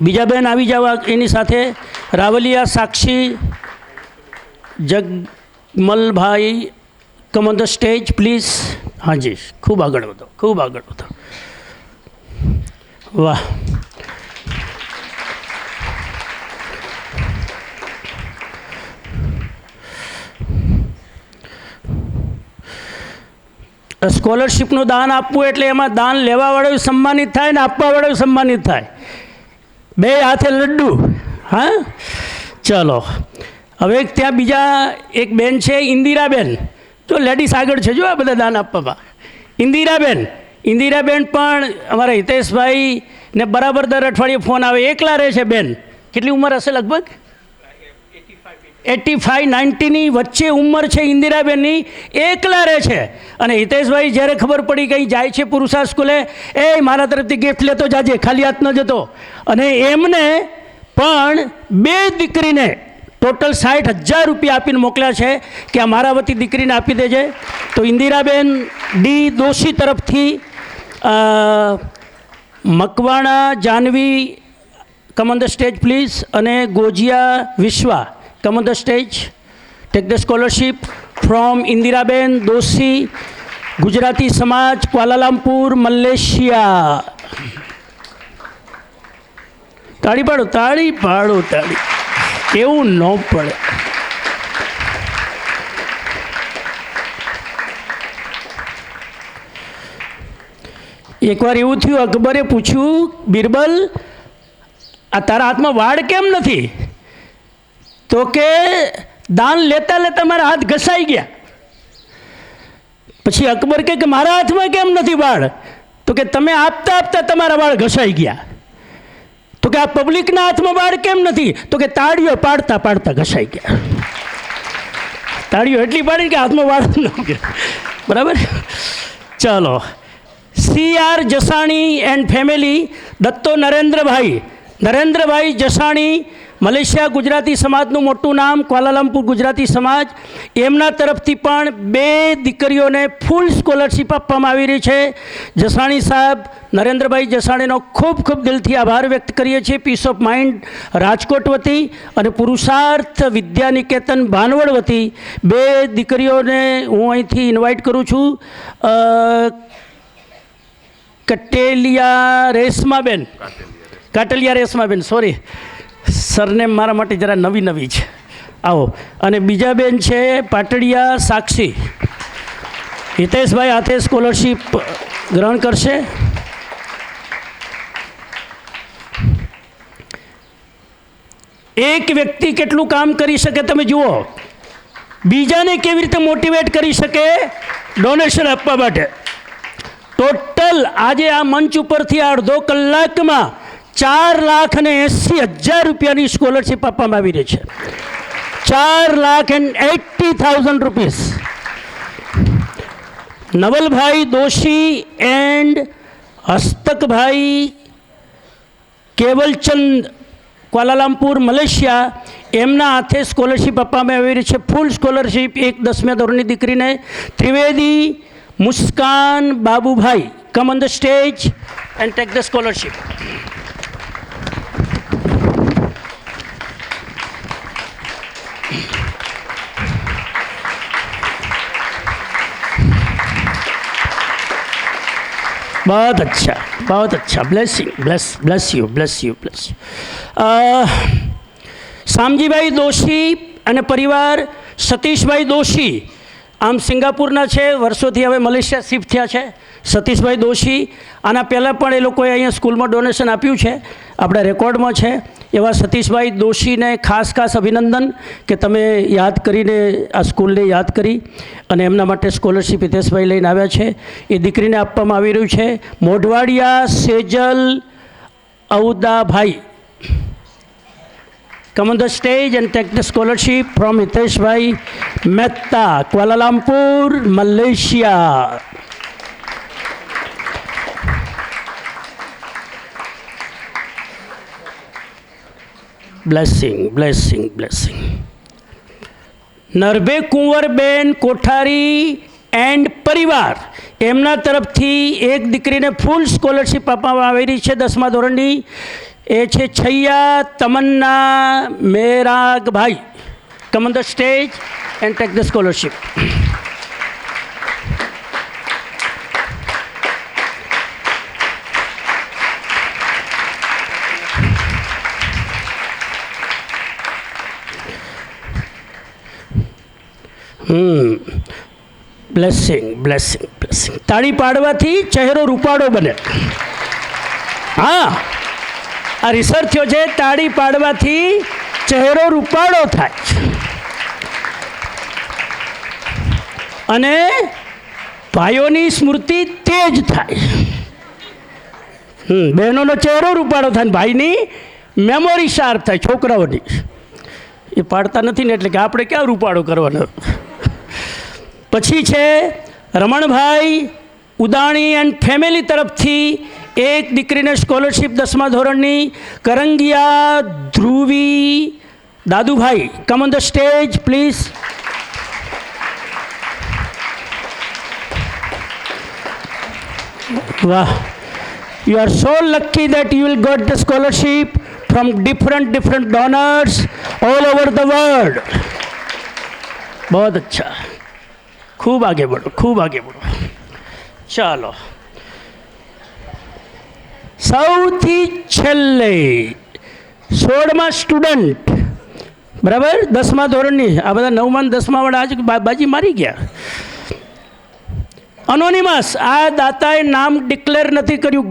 બીજા બેન આવી જાવ એની સાથે. રાવલિયા સાક્ષી જગમલભાઈ, come on the stage please. હાજી, ખૂબ આગળ વધો, ખૂબ આગળ વધો. વાહ. સ્કોલરશિપનું દાન આપવું એટલે એમાં દાન લેવાવાળો સન્માનિત થાય ને આપવાવાળો સન્માનિત થાય, બે હાથે લડ્ડુ. હા, ચલો. હવે ત્યાં બીજા એક બેન છે ઇન્દિરાબેન, જો લેડીઝ આગળ છે જો આ બધા દાન આપવામાં. ઇન્દિરાબેન પણ અમારા હિતેશભાઈને બરાબર દર અઠવાડિયે ફોન આવે. એકલા રહે છે બેન. કેટલી ઉંમર હશે? લગભગ 85-90ની વચ્ચે ઉંમર છે ઇન્દિરાબેનની. એકલા રહે છે. અને હિતેશભાઈ જ્યારે ખબર પડી કંઈ જાય છે પુરુષાર્થ સ્કૂલે, એ મારા તરફથી ગિફ્ટ લેતો જાજે, ખાલી હાથ ન જતો. અને એમને પણ 2 દીકરીને ટોટલ 60,000 રૂપિયા આપીને મોકલ્યા છે કે આ મારા વતી દીકરીને આપી દેજે. તો ઇન્દિરાબેન ડી દોશી તરફથી Makwana Janvi, come on the stage please, અને ગોજિયા વિશ્વા, come on the stage, take the scholarship from Indiraben Doshi, Gujarati સમાજ, ક્વાલાલામપુર, મલેશિયા. તાળી પાડો, તાળી પાડો, તાળી. એવું ન પડે. એકવાર એવું થયું, અકબરે પૂછ્યું, બિરબલ આ તારા હાથમાં વાળ કેમ નથી? તો કે દાન લેતા લેતા મારા હાથ ઘસાઈ ગયા. પછી અકબર કહે કે મારા હાથમાં કેમ નથી વાળ? તો કે તમે આપતા આપતા તમારા વાળ ઘસાઈ ગયા. તો કે આ પબ્લિકના હાથમાં વાળ કેમ નથી? તો કે તાળીઓ પાડતા પાડતા ઘસાઈ ગયા. તાળીઓ એટલી પાડી કે હાથમાં વાળ ન ગયા. બરાબર. ચલો. CR Jasani and family, Dato Narendrabhai Jasani, Malaysia Gujarati સમાજનું મોટું નામ, ક્વાલાલામપુર ગુજરાતી સમાજ. એમના તરફથી પણ 2 દીકરીઓને ફૂલ સ્કોલરશિપ આપવામાં આવી રહી છે. જસાણી સાહેબ, નરેન્દ્રભાઈ જસાણીનો ખૂબ ખૂબ દિલથી આભાર વ્યક્ત કરીએ છીએ પીસ ઓફ માઇન્ડ રાજકોટ વતી અને પુરુષાર્થ વિદ્યાનિકેતન ભાનવડ વતી. 2 દીકરીઓને હું અહીંથી ઇન્વાઇટ કરું છું. કટેલિયા રેશમાબેન, કાટલિયા રેશમાબેન, સોરી સરનેમ મારા માટે જરા નવી છે. આવો. અને બીજા બેન છે પાટડિયા સાક્ષી. હિતેશભાઈ હાથે સ્કોલરશીપ ગ્રહણ કરશે. એક વ્યક્તિ કેટલું કામ કરી શકે તમે જુઓ, બીજાને કેવી રીતે મોટિવેટ કરી શકે ડોનેશન આપવા માટે. ટોટલ આજે આ મંચ ઉપરથી અડધો કલાકમાં 4,80,000 રૂપિયાની સ્કોલરશીપ આપવામાં આવી રહી છે. 4,80,000 rupees. Navalbhai Doshi and Hastakbhai Kevalchand Kuala Lumpur Malaysia, એમના હાથે સ્કોલરશીપ આપવામાં આવી રહી છે. ફૂલ સ્કોલરશીપ એક 10મા ધોરણની દીકરીને. Trivedi Muskan Babubhai, come on the stage and take the scholarship. बहुत अच्छा. Blessing, bless you. Shamjibhai Doshi અને પરિવાર, સતીશભાઈ દોશી આમ સિંગાપુરના છે, વર્ષોથી હવે મલેશિયા શિફ્ટ થયા છે. સતીશભાઈ દોશી આના પહેલાં પણ એ લોકોએ અહીંયા સ્કૂલમાં ડોનેશન આપ્યું છે, આપણા રેકોર્ડમાં છે. એવા સતીશભાઈ દોશીને ખાસ અભિનંદન કે તમે યાદ કરીને આ સ્કૂલને યાદ કરી અને એમના માટે સ્કોલરશીપ હિતેશભાઈ લઈને આવ્યા છે. એ દીકરીને આપવામાં આવી રહ્યું છે. Modhwadiya Sejal Avdabhai, come on the stage and take the scholarship from Hiteshbhai Mehta, Kuala Lumpur, Malaysia. Blessing. Narbhe Kunvarben Kothari and પરિવાર, એમના તરફથી એક દીકરીને ફૂલ સ્કોલરશીપ આપવામાં આવી રહી છે 10મા ધોરણની. એ છે Chhaiya Tamanna Meragbhai. Come on the stage and take the scholarship. Blessing. તાળી પાડવાથી ચહેરો રૂપાળો બને. હા, આ રિસર્ચ થયો છે, તાળી પાડવાથી ચહેરો રૂપાળો થાય અને ભાઈઓની સ્મૃતિ તેજ થાય. બહેનોનો ચહેરો રૂપાળો થાય, ભાઈની મેમોરી શાર્પ થાય. છોકરાઓની એ પાડતા નથી ને, એટલે કે આપણે ક્યાં રૂપાળો કરવાનો. પછી છે રમણભાઈ ઉદાણી એન્ડ ફેમિલી તરફથી એક દીકરીને સ્કોલરશીપ 10મા ધોરણની. Karangiya Dhruvi Dadubhai, come on the stage please. વાહ, you are so lucky that you will got the scholarship from different donors all over the world. बहुत अच्छा, खूब आगे बढ़ो. ચાલો, સૌથી છેલ્લે 16મા સ્ટુડન્ટ, બરાબર, 10મા ધોરણની. આ બધા 9મા અને 10મા વાળા આજ બાજી મારી ગયા. અનોનિમસ, આ દાતાએ નામ ડિક્લેર નથી કર્યું.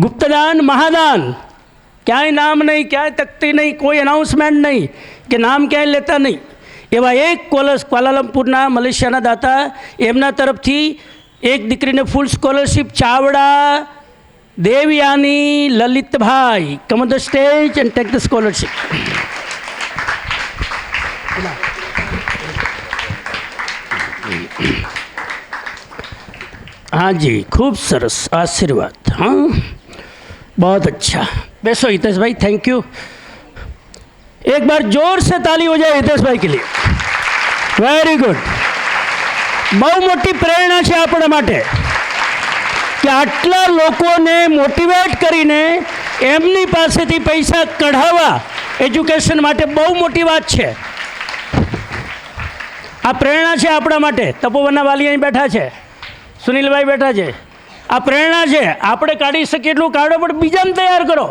ગુપ્તદાન મહાદાન. ક્યાંય નામ નહીં, ક્યાંય તકતી નહીં, કોઈ એનાઉન્સમેન્ટ નહીં કે નામ ક્યાંય લેતા નહીં. એવા એક ક્વાલાલંપુરના મલેશિયાના દાતા, એમના તરફથી એક દીકરીને full scholarship. Chavda Devyani Lalitbhai, come on the stage and take the scholarship. हाँ जी, खूब सरस, आशीर्वाद. हाँ, बहुत अच्छा. बैसो हितेश भाई, थैंक यू. एक बार जोर से ताली हो जाए हितेश भाई के लिए. Very good. બહુ મોટી પ્રેરણા છે આપણા માટે કે આટલા લોકોને મોટિવેટ કરીને એમની પાસેથી પૈસા કઢાવવા એજ્યુકેશન માટે બહુ મોટી વાત છે. આ પ્રેરણા છે આપણા માટે. તપોવનના વાલી અહીં બેઠા છે, સુનિલભાઈ બેઠા છે, આ પ્રેરણા છે. આપણે કાઢી શકીએ એટલું કાઢો, પણ બીજાને તૈયાર કરો.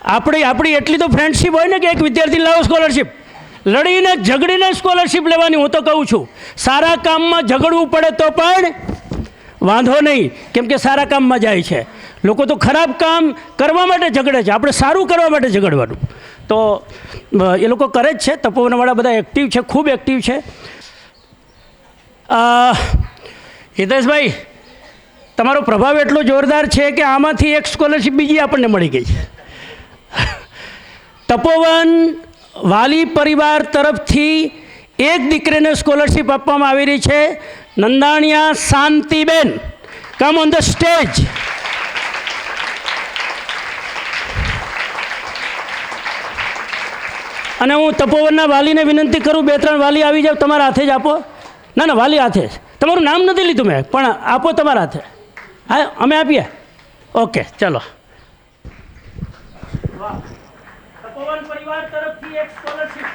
આપણી એટલી તો ફ્રેન્ડશીપ હોય ને કે એક વિદ્યાર્થી લાવો સ્કોલરશિપ, લડીને ઝઘડીને સ્કોલરશિપ લેવાની. હું તો કહું છું સારા કામમાં ઝઘડવું પડે તો પણ વાંધો નહીં, કેમ કે સારા કામમાં જાય છે. લોકો તો ખરાબ કામ કરવા માટે ઝઘડે છે, આપણે સારું કરવા માટે ઝઘડવાનું. તો એ લોકો કરે જ છે. તપોવનવાળા બધા એક્ટિવ છે, ખૂબ એક્ટિવ છે. હિતેશભાઈ, તમારો પ્રભાવ એટલો જોરદાર છે કે આમાંથી એક સ્કોલરશિપ બીજી આપણને મળી ગઈ છે. તપોવન વાલી પરિવાર તરફથી એક દીકરીને સ્કોલરશિપ આપવામાં આવી રહી છે. Nandaniya Shantiben, come on the stage. અને હું તપોવનના વાલીને વિનંતી કરું, 2-3 વાલી આવી જાવ, તમારા હાથે જ આપો. ના ના, વાલી હાથે જ. તમારું નામ નથી લીધું મેં, પણ આપો તમારા હાથે. હા, અમે આપીએ. ઓકે, ચલો. તપોવન પરિવાર તરફથી એક સ્કોલરશિપ.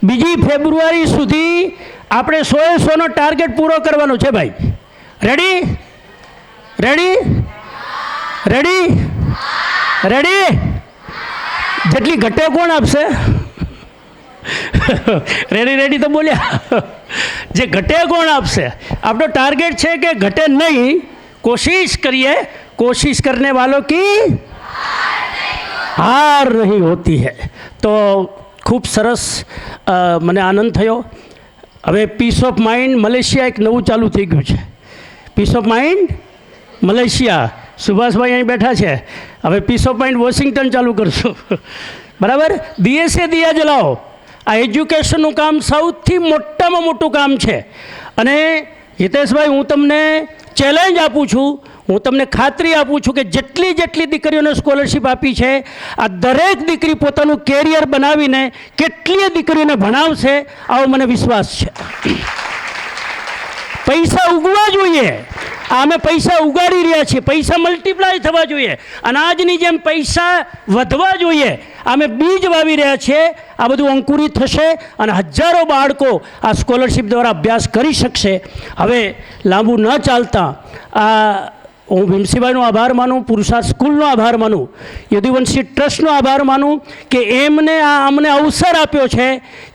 બીજી ફેબ્રુઆરી સુધી આપણે 100નો ટાર્ગેટ પૂરો કરવાનો છે ભાઈ. રેડી? રેડી? રેડી? રેડી? જેટલી ઘટે કોણ આપશે? રેડી રેડી તો બોલ્યા. જે ઘટે કોણ આપશે? આપણો ટાર્ગેટ છે કે ઘટે નહીં, કોશિશ કરીએ. कोशिश करने वालों की हार नहीं होती है. तो ખૂબ સરસ, મને આનંદ થયો. હવે પીસ ઓફ માઇન્ડ મલેશિયા એક નવું ચાલુ થઈ ગયું છે. Piece of mind Malaysia, Subhashbhai અહીં બેઠા છે. હવે પીસ ઓફ માઇન્ડ વોશિંગ્ટન ચાલુ કરશું. બરાબર? દિયે સે દિયા જલાઓ. આ એજ્યુકેશનનું કામ સૌથી મોટામાં મોટું કામ છે. અને હિતેશભાઈ, હું તમને ચેલેન્જ આપું છું, હું તમને ખાતરી આપું છું કે જેટલી જેટલી દીકરીઓને સ્કોલરશિપ આપી છે, આ દરેક દીકરી પોતાનું કેરિયર બનાવીને કેટલીય દીકરીઓને ભણાવશે, આવો મને વિશ્વાસ છે. પૈસા ઉગવા જોઈએ. અમે પૈસા ઉગાડી રહ્યા છીએ, પૈસા મલ્ટીપ્લાય થવા જોઈએ. અનાજની જેમ પૈસા વધવા જોઈએ. અમે બીજ વાવી રહ્યા છીએ. આ બધું અંકુરિત થશે અને હજારો બાળકો આ સ્કોલરશિપ દ્વારા અભ્યાસ કરી શકશે. હવે લાંબુ ન ચાલતા હું ભીમસિંહભાઈનો આભાર માનું, પુરુષાર્થ સ્કૂલનો આભાર માનું, યદુવંશી ટ્રસ્ટનો આભાર માનું કે એમને અમને અવસર આપ્યો છે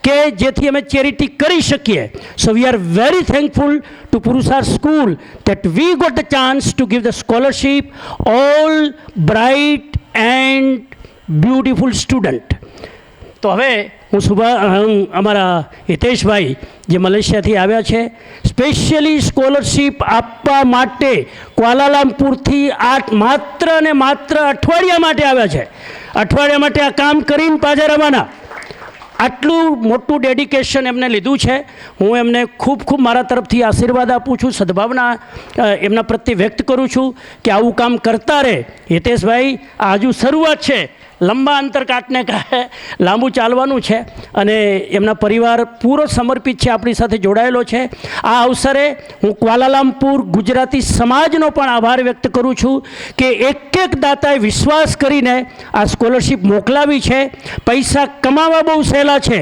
કે જેથી અમે ચેરિટી કરી શકીએ. So we are very thankful to Purusharth school that we got the chance to give the scholarship all bright and beautiful student. તો હવે હું અમારા હિતેશભાઈ જે મલેશિયાથી આવ્યા છે, સ્પેશિયલી સ્કોલરશિપ આપવા માટે ક્વાલાલંપુરથી માત્ર ને માત્ર અઠવાડિયા માટે આવ્યા છે. અઠવાડિયા માટે આ કામ કરીને પાછા રવાના. આટલું મોટું ડેડિકેશન એમને લીધું છે. હું એમને ખૂબ ખૂબ મારા તરફથી આશીર્વાદ આપું છું, સદભાવના એમના પ્રત્યે વ્યક્ત કરું છું કે આવું કામ કરતા રહે. હિતેશભાઈ, આ હજુ શરૂઆત છે, લંબા અંતર કાટને કહે, લાંબુ ચાલવાનું છે. અને એમના પરિવાર પૂરો સમર્પિત છે, આપણી સાથે જોડાયેલો છે. આ અવસરે હું ક્વાલાલંપુર ગુજરાતી સમાજનો પણ આભાર વ્યક્ત કરું છું કે એક દાતાએ વિશ્વાસ કરીને આ સ્કોલરશિપ મોકલાવી છે. પૈસા કમાવા બહુ સહેલા છે,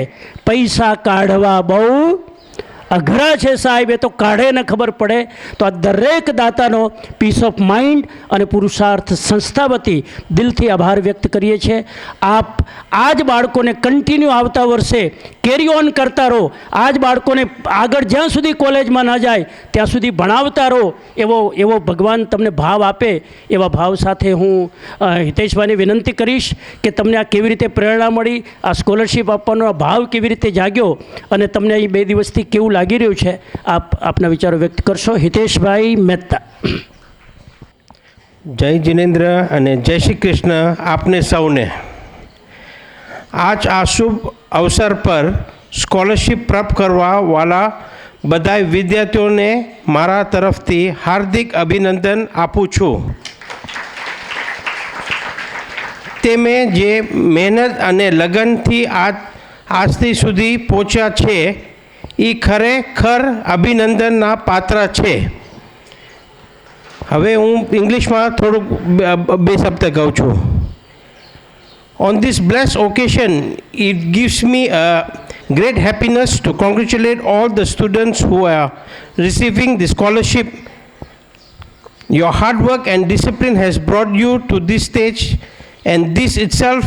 પૈસા કાઢવા બહુ અઘરા છે સાહેબ. એ તો કાઢે ને ખબર પડે. તો આ દરેક દાતાનો પીસ ઓફ માઇન્ડ અને પુરુષાર્થ સંસ્થા વતી દિલથી આભાર વ્યક્ત કરીએ છીએ. આપ આ જ બાળકોને કન્ટિન્યુ આવતા વર્ષે કેરી ઓન કરતા રહો. આ જ બાળકોને આગળ જ્યાં સુધી કોલેજમાં ન જાય ત્યાં સુધી ભણાવતા રહો. એવો ભગવાન તમને ભાવ આપે. એવા ભાવ સાથે હું હિતેશભાઈને વિનંતી કરીશ કે તમને આ કેવી રીતે પ્રેરણા મળી, આ સ્કોલરશિપ આપવાનો આ ભાવ કેવી રીતે જાગ્યો અને તમને અહીં 2 દિવસથી કેવું લાગી રહ્યું છે, આપના વિચારો વ્યક્ત કરશો. હિતેશભાઈ મહેતા. જય જિનેન્દ્ર અને જય શ્રી કૃષ્ણ આપને સૌને. આજ આ શુભ અવસર પર સ્કોલરશિપ પ્રાપ્ત કરવાવાળા બધા વિદ્યાર્થીઓને મારા તરફથી હાર્દિક અભિનંદન આપું છું. તેમે જે મહેનત અને લગનથી આજથી સુધી પહોંચ્યા છે એ ખરેખર અભિનંદનના પાત્ર છે. હવે હું ઇંગ્લિશમાં થોડુંક બે શબ્દ કહું છું. On this blessed occasion, it gives me a great happiness to congratulate all the students who are receiving the scholarship. Your hard work and discipline has brought you to this stage, and this itself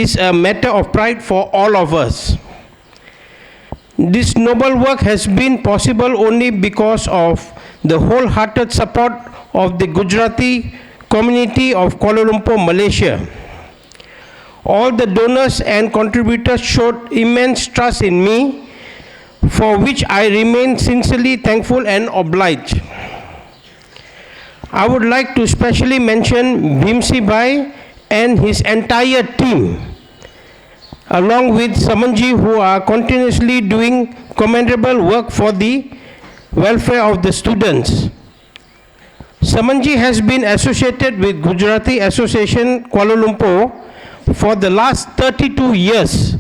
is a matter of pride for all of us. This noble work has been possible only because of the wholehearted support of the Gujarati community of Kuala Lumpur, Malaysia. All the donors and contributors showed immense trust in me, for which I remain sincerely thankful and obliged. I would like to specially mention Bhimsi Bhai and his entire team, along with Samanji, who are continuously doing commendable work for the welfare of the students. Samanji has been associated with Gujarati Association Kuala Lumpur for the last 32 years,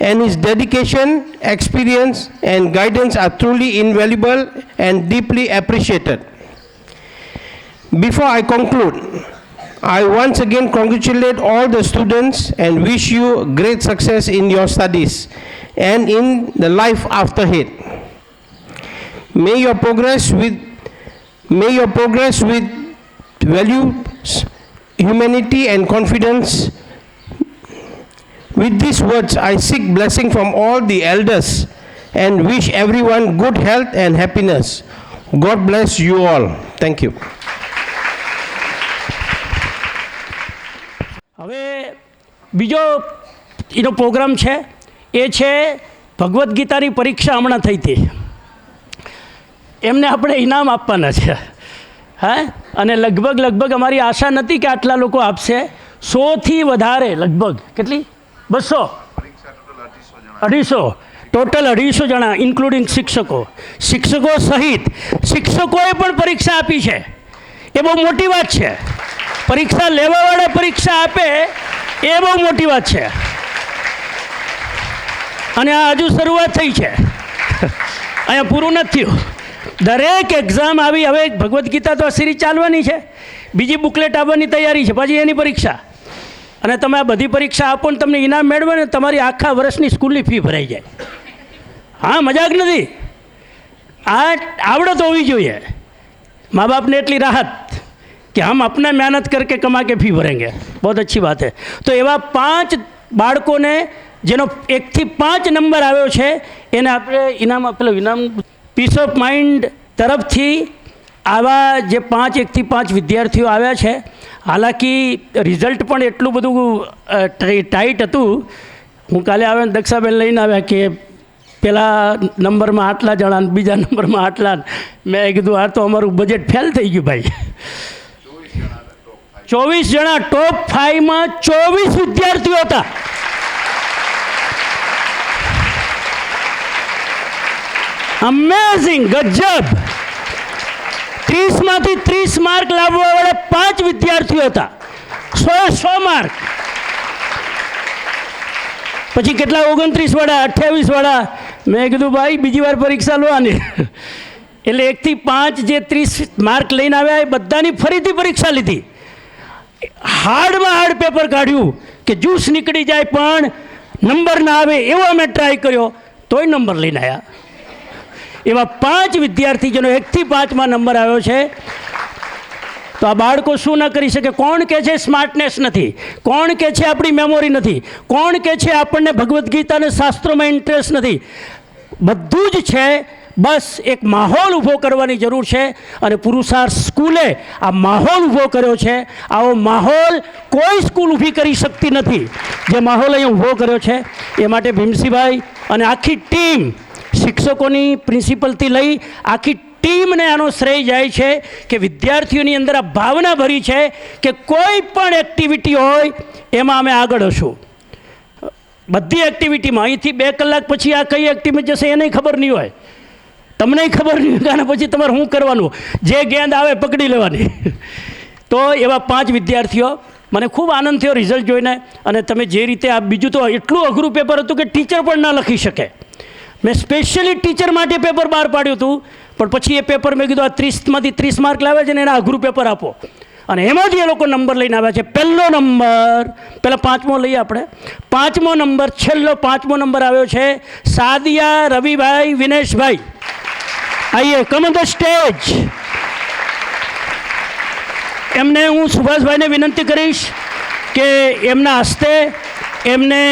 and his dedication, experience and guidance are truly invaluable and deeply appreciated. Before I conclude, I once again congratulate all the students and wish you great success in your studies and in the life after it. May your progress with values, humanity and confidence. With these words, I seek blessing from all the elders and wish everyone good health and happiness. God bless you all. Thank you. હવે બીજો એનો પ્રોગ્રામ છે એ છે ભગવદ્ ગીતાની પરીક્ષા હમણાં થઈ હતી. એમને આપણે ઇનામ આપવાના છે. હા, અને લગભગ અમારી આશા નથી કે આટલા લોકો આપશે. 100થી વધારે, લગભગ કેટલી 200 250 ટોટલ 250 જણા ઇન્ક્લુડિંગ શિક્ષકો સહિત. શિક્ષકોએ પણ પરીક્ષા આપી છે. એ બહુ મોટી વાત છે. પરીક્ષા લેવાવાળા પરીક્ષા આપે એ બહુ મોટી વાત છે. અને આ હજુ શરૂઆત થઈ છે, અહીંયા પૂરું નથી થયું. દરેક એક્ઝામ આવી. હવે ભગવદ્ ગીતા તો આ સિરીઝ ચાલવાની છે, બીજી બુકલેટ આવવાની તૈયારી છે, પછી એની પરીક્ષા. અને તમે આ બધી પરીક્ષા આપો ને તમને ઇનામ મેળવો ને, તમારી આખા વર્ષની સ્કૂલની ફી ભરાઈ જાય. હા, મજાક નથી. આ આવડત હોવી જોઈએ. મા બાપને એટલી રાહત कि हम अपना मेहनत करके कमा के फी भरेंगे. बहुत अच्छी बात है. तो एवा 5 બાળકોને જેનો 1 થી 5 નંબર આવ્યો છે એને આપણે ઇનામ આપેલો. ઇનામ પીસ ઓફ માઇન્ડ તરફથી આવા જે 1 થી 5 વિદ્યાર્થીઓ આવ્યા છે. હાલાકી રિઝલ્ટ પણ એટલું બધું ટાઈટ હતું. હું કાલે આવ્યા દક્ષાબેન લઈને આવ્યા કે પેલા નંબરમાં આટલા જણા, બીજા નંબરમાં આટલા. મેં કીધું આ તો અમારું બજેટ ફેલ થઈ ગયું ભાઈ. 24 જણા ટોપ 5માં 24 વિદ્યાર્થીઓ હતા. અમેઝિંગ, ગજબ. 30માંથી 30 માર્ક લાવવાવાળા 5 વિદ્યાર્થીઓ હતા. 100 માર્ક. પછી કેટલા 29 વાળા, 28 વાળા. મેં કીધું ભાઈ બીજી વાર પરીક્ષા લો આની. એટલે 1 થી 5 જે 30 માર્ક લઈને આવ્યા એ બધાની ફરીથી પરીક્ષા લીધી. હાર્ડમાં હાર્ડ પેપર કાઢ્યું કે જ્યુસ નીકળી જાય પણ નંબર ના આવે એવો અમે ટ્રાય કર્યો, તોય નંબર લઈને આવ્યા. એવા 5 વિદ્યાર્થી જેનો 1 થી 5માં નંબર આવ્યો છે. તો આ બાળકો શું ન કરી શકે? કોણ કહે છે સ્માર્ટનેસ નથી? કોણ કહે છે આપણી મેમોરી નથી? કોણ કહે છે આપણને ભગવદ્ ગીતા અને શાસ્ત્રોમાં ઇન્ટરેસ્ટ નથી? બધું જ છે. બસ એક માહોલ ઊભો કરવાની જરૂર છે. અને પુરુષાર્થ સ્કૂલે આ માહોલ ઊભો કર્યો છે. આવો માહોલ કોઈ સ્કૂલ ઊભી કરી શકતી નથી જે માહોલ અહીંયા ઊભો કર્યો છે. એ માટે ભીમસિંહભાઈ અને આખી ટીમ, શિક્ષકોની પ્રિન્સિપલથી લઈ આખી ટીમને આનો શ્રેય જાય છે કે વિદ્યાર્થીઓની અંદર આ ભાવના ભરી છે કે કોઈ પણ એક્ટિવિટી હોય એમાં અમે આગળ હશું. બધી એક્ટિવિટીમાં અહીંથી 2 કલાક પછી આ કઈ એક્ટિવિટી જશે એને ખબર નહીં હોય, તમને ખબર નહીં હોય. પછી તમારે શું કરવાનું? જે ગેંદ આવે પકડી લેવાની. તો એવા 5 વિદ્યાર્થીઓ, મને ખૂબ આનંદ થયો રિઝલ્ટ જોઈને. અને તમે જે રીતે આ બીજું તો એટલું અઘરું પેપર હતું કે ટીચર પણ ના લખી શકે. મેં સ્પેશિયલી ટીચર માટે પેપર બહાર પાડ્યું હતું, પણ પછી એ પેપર મેં કીધું આ 30માંથી 30 માર્ક લાવે છે ને એના અઘરું પેપર આપો, અને એમાંથી એ લોકો નંબર લઈને આવ્યા છે. પહેલો નંબર, પહેલાં 5મો લઈએ આપણે. 5મો નંબર, છેલ્લો 5મો નંબર આવ્યો છે સાદિયા રવિભાઈ વિનેશભાઈ. આઈએ, કમ ઓન ધ સ્ટેજ. એમને હું સુભાષભાઈને વિનંતી કરીશ કે એમના હસ્તે એમને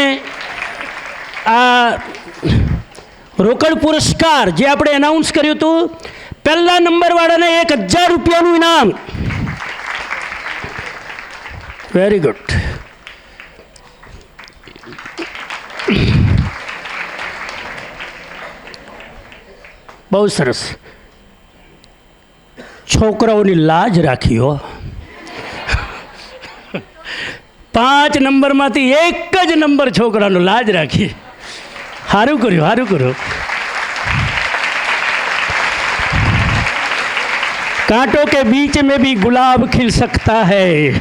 આ રોકડ પુરસ્કાર જે આપણે એનાઉન્સ કર્યું હતું, પહેલા નંબરવાળાને 1000 રૂપિયાનું ઇનામ. Very good. બહુ સરસ. છોકરાઓની લાજ રાખી હો. 5 નંબરમાંથી એક જ નંબર છોકરાનો લાજ રાખી. સારું કર્યું, સારું કર્યું. कांटों के बीच में भी गुलाब खिल सकता है.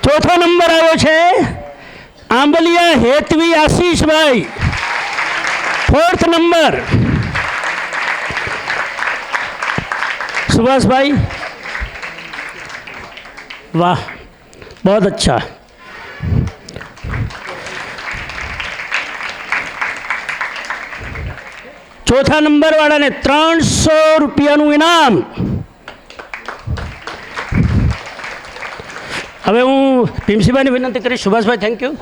ચોથો નંબર આવ્યો છે આંબલિયા હેતવી આશીષભાઈ. 4th number Subhashbhai. वाह, बहुत अच्छा. ચોથા નંબરવાળાને 300 રૂપિયાનું ઇનામ. હવે હું ભીમસિંહભાઈને વિનંતી કરીશ. Subhashbhai, thank you.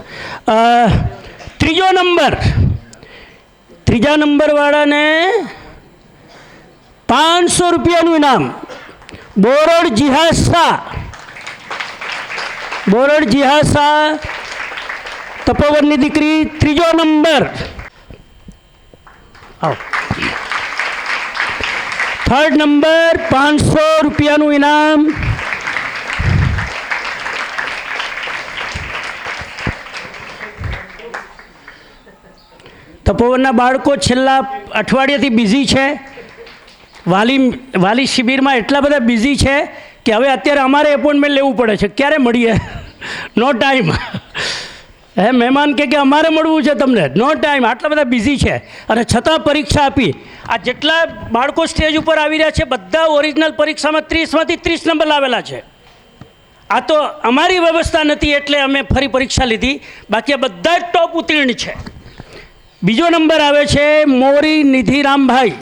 ત્રીજો નંબર, ત્રીજા નંબરવાળાને 500 રૂપિયાનું ઇનામ. બોરડ જીહાદ શાહ. બોરડ જીહાદ શાહ, તપોવનની દીકરી, ત્રીજો નંબર. આવો. 3rd નંબર, 500 રૂપિયાનું ઇનામ. તપોવનના બાળકો છેલ્લા અઠવાડિયાથી બિઝી છે. વાલી શિબિરમાં એટલા બધા બિઝી છે કે હવે અત્યારે અમારે એપોઇન્ટમેન્ટ લેવું પડે છે. ક્યારે મળીએ? નો ટાઈમ. હે મહેમાન કે અમારે મળવું છે તમને, નો ટાઈમ. આટલા બધા બિઝી છે અને છતાં પરીક્ષા આપી. આ જેટલા બાળકો સ્ટેજ ઉપર આવી રહ્યા છે બધા ઓરિજિનલ પરીક્ષામાં 30માંથી 30 નંબર લાવેલા છે. આ તો અમારી વ્યવસ્થા નથી એટલે અમે ફરી પરીક્ષા લીધી, બાકી આ બધા જ ટોપ ઉત્તીર્ણ છે. બીજો નંબર આવે છે મોરી નિધિરામભાઈ.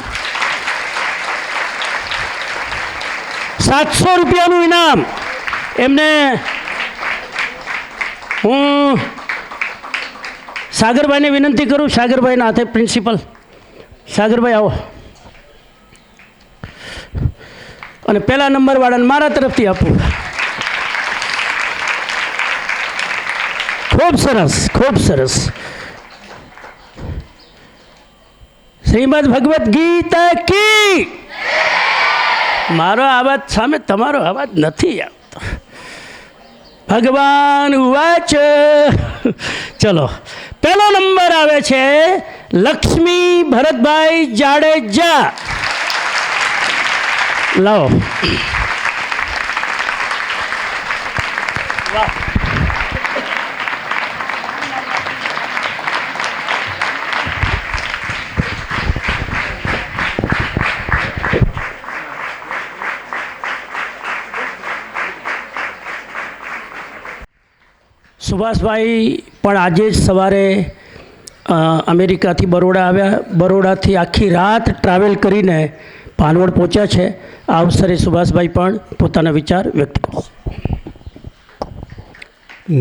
700 રૂપિયાનું ઇનામ. એમને હું સાગરભાઈને વિનંતી કરું. સાગરભાઈના હાથે પ્રિન્સિપલ. સાગરભાઈ આવો. અને પહેલા નંબરવાળાને મારા તરફથી આપું. ખૂબ સરસ, ખૂબ સરસ. શ્રીમદ ભગવદ્ ગીતા કી. મારો અવાજ સામે તમારો અવાજ નથી આવતો. ભગવાન વાચ. ચલો, પહેલો નંબર આવે છે લક્ષ્મી ભરતભાઈ જાડેજા. લાવો. વાહ. સુભાષભાઈ પણ આજે જ સવારે અમેરિકાથી બરોડા આવ્યા. બરોડાથી આખી રાત ટ્રાવેલ કરીને ભાનવડ પહોંચ્યા છે. આ અવસરે સુભાષભાઈ પણ પોતાના વિચાર વ્યક્ત કરશે.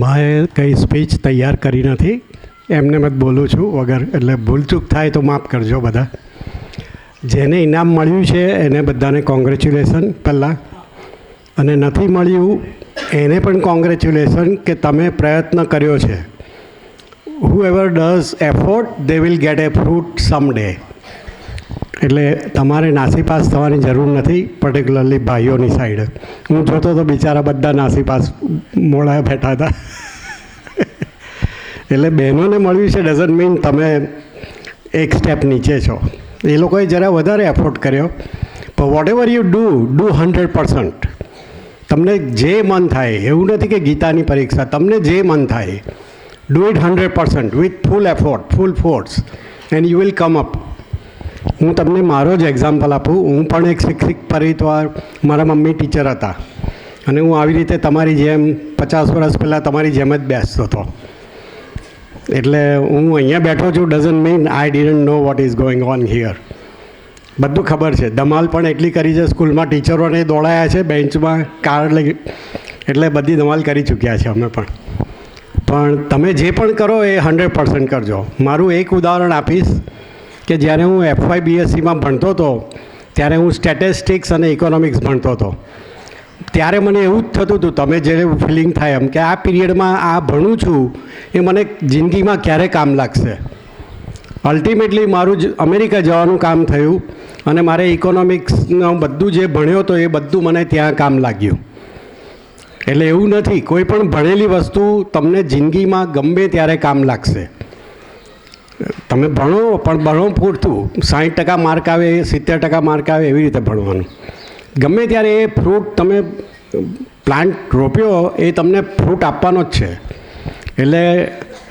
મેં કંઈ સ્પીચ તૈયાર કરી નથી, એમને જ બોલું છું વગર, એટલે ભૂલચૂક થાય તો માફ કરજો બધા. જેને ઇનામ મળ્યું છે એને બધાને કોંગ્રેચ્યુલેશન પહેલાં, અને નથી મળ્યું એને પણ કોંગ્રેચ્યુલેશન કે તમે પ્રયત્ન કર્યો છે. whoever does effort they will get a fruit someday. એટલે તમારે નાસીપાસ થવાની જરૂર નથી, પર્ટિક્યુલરલી ભાઈઓની સાઈડ. હું જોતો તો બિચારા બધા નાસીપાસ મોડા બેઠા હતા. એટલે બહેનોને મળ્યું છે ડઝન્ટ મીન તમે એક સ્ટેપ નીચે છો. એ લોકોએ જરા વધારે એફોર્ટ કર્યો. પણ વોટ એવર યુ ડુ 100%. તમને જે મન થાય, એવું નથી કે ગીતાની પરીક્ષા, તમને જે મન થાય do it 100% with full effort, full force, and you will come up. હું તમને મારો જ એક્ઝામ્પલ આપું. હું પણ એક શિક્ષક પરિવાર, મારા મમ્મી ટીચર હતા અને હું આવી રીતે તમારી જેમ 50 વર્ષ પહેલાં તમારી જેમ જ બેસતો હતો. એટલે હું અહીંયા બેઠો છું doesn't mean I didn't know what is going on here. બધું ખબર છે. ધમાલ પણ એટલી કરી છે, સ્કૂલમાં ટીચરોને દોડાયા છે બેન્ચમાં કાર્ડ લઈ, એટલે બધી ધમાલ કરી ચૂક્યા છે અમે પણ. પણ તમે જે પણ કરો એ 100% કરજો. મારું એક ઉદાહરણ આપીશ કે જ્યારે હું FY BScમાં ભણતો હતો ત્યારે હું સ્ટેટિસ્ટિક્સ અને ઇકોનોમિક્સ ભણતો હતો. ત્યારે મને એવું જ થતું હતું, તમે જે ફિલિંગ થાય એમ, કે આ પીરિયડમાં આ ભણું છું એ મને જિંદગીમાં ક્યારે કામ લાગશે. અલ્ટિમેટલી મારું જ અમેરિકા જવાનું કામ થયું અને મારે ઇકોનોમિક્સનું બધું જે ભણ્યો હતો એ બધું મને ત્યાં કામ લાગ્યું. એટલે એવું નથી, કોઈ પણ ભણેલી વસ્તુ તમને જિંદગીમાં ગમે ત્યારે કામ લાગશે. તમે ભણો પણ ભણો પૂરતું. 60% માર્ક આવે, 70% માર્ક આવે એવી રીતે ભણવાનું. ગમે ત્યારે એ ફ્રૂટ તમે પ્લાન્ટ રોપ્યો એ તમને ફ્રૂટ આપવાનો જ છે. એટલે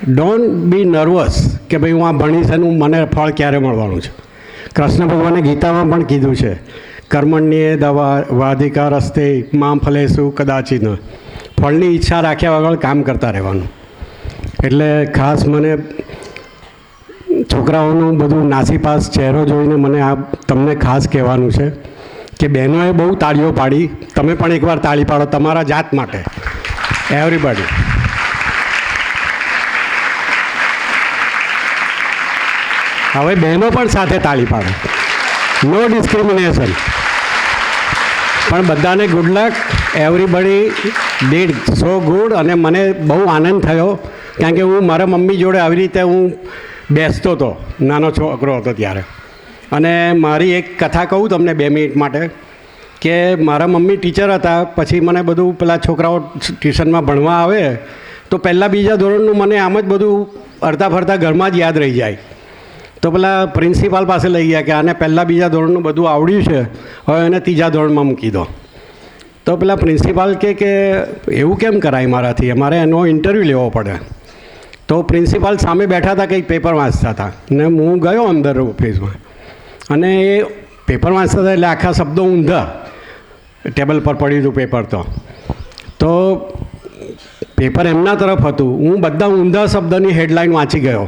ડોન્ટ બી નર્વસ કે ભાઈ હું આ ભણીશ અને મને ફળ ક્યારે મળવાનું છે. કૃષ્ણ ભગવાને ગીતામાં પણ કીધું છે, કર્મણ્યે દવા વાધિકા રસ્તે માં ફલેસુ કદાચિન. ફળની ઈચ્છા રાખ્યા વગર કામ કરતા રહેવાનું. એટલે ખાસ મને છોકરાઓનું બધું નાસીપાસ ચહેરો જોઈને મને આ તમને ખાસ કહેવાનું છે કે બહેનોએ બહુ તાળીઓ પાડી. તમે પણ એકવાર તાળી પાડો તમારા જાત માટે. એવરીબડી. હવે બહેનો પણ સાથે તાળી પાડો. નો ડિસ્ક્રિમિનેશન. પણ બધાને good luck. Everybody did so good. અને મને બહુ આનંદ થયો કારણ કે હું મારા મમ્મી જોડે આવી રીતે હું બેસતો હતો, નાનો છોકરો હતો ત્યારે. અને મારી એક કથા કહું તમને 2 મિનિટ માટે, કે મારા મમ્મી ટીચર હતા. પછી મને બધું પેલા છોકરાઓ ટ્યુશનમાં ભણવા આવે તો પહેલાં બીજા ધોરણનું મને આમ જ બધું અડધા ફરતા ઘરમાં જ યાદ રહી જાય. તો પેલા પ્રિન્સિપાલ પાસે લઈ ગયા કે આને પહેલાં બીજા ધોરણનું બધું આવડ્યું છે, હવે એને 3જા ધોરણમાં મૂકી દો. તો પેલા પ્રિન્સિપાલ કે એવું કેમ કરાય મારાથી, અમારે એનો ઇન્ટરવ્યૂ લેવો પડે. તો પ્રિન્સિપાલ સામે બેઠા હતા, કંઈક પેપર વાંચતા હતા ને હું ગયો અંદર ઓફિસમાં અને એ પેપર વાંચતા હતા એટલે આખા શબ્દો ઊંધા ટેબલ પર પડ્યું હતું પેપર. તો પેપર એમના તરફ હતું, હું બધા ઊંધા શબ્દની હેડલાઇન વાંચી ગયો.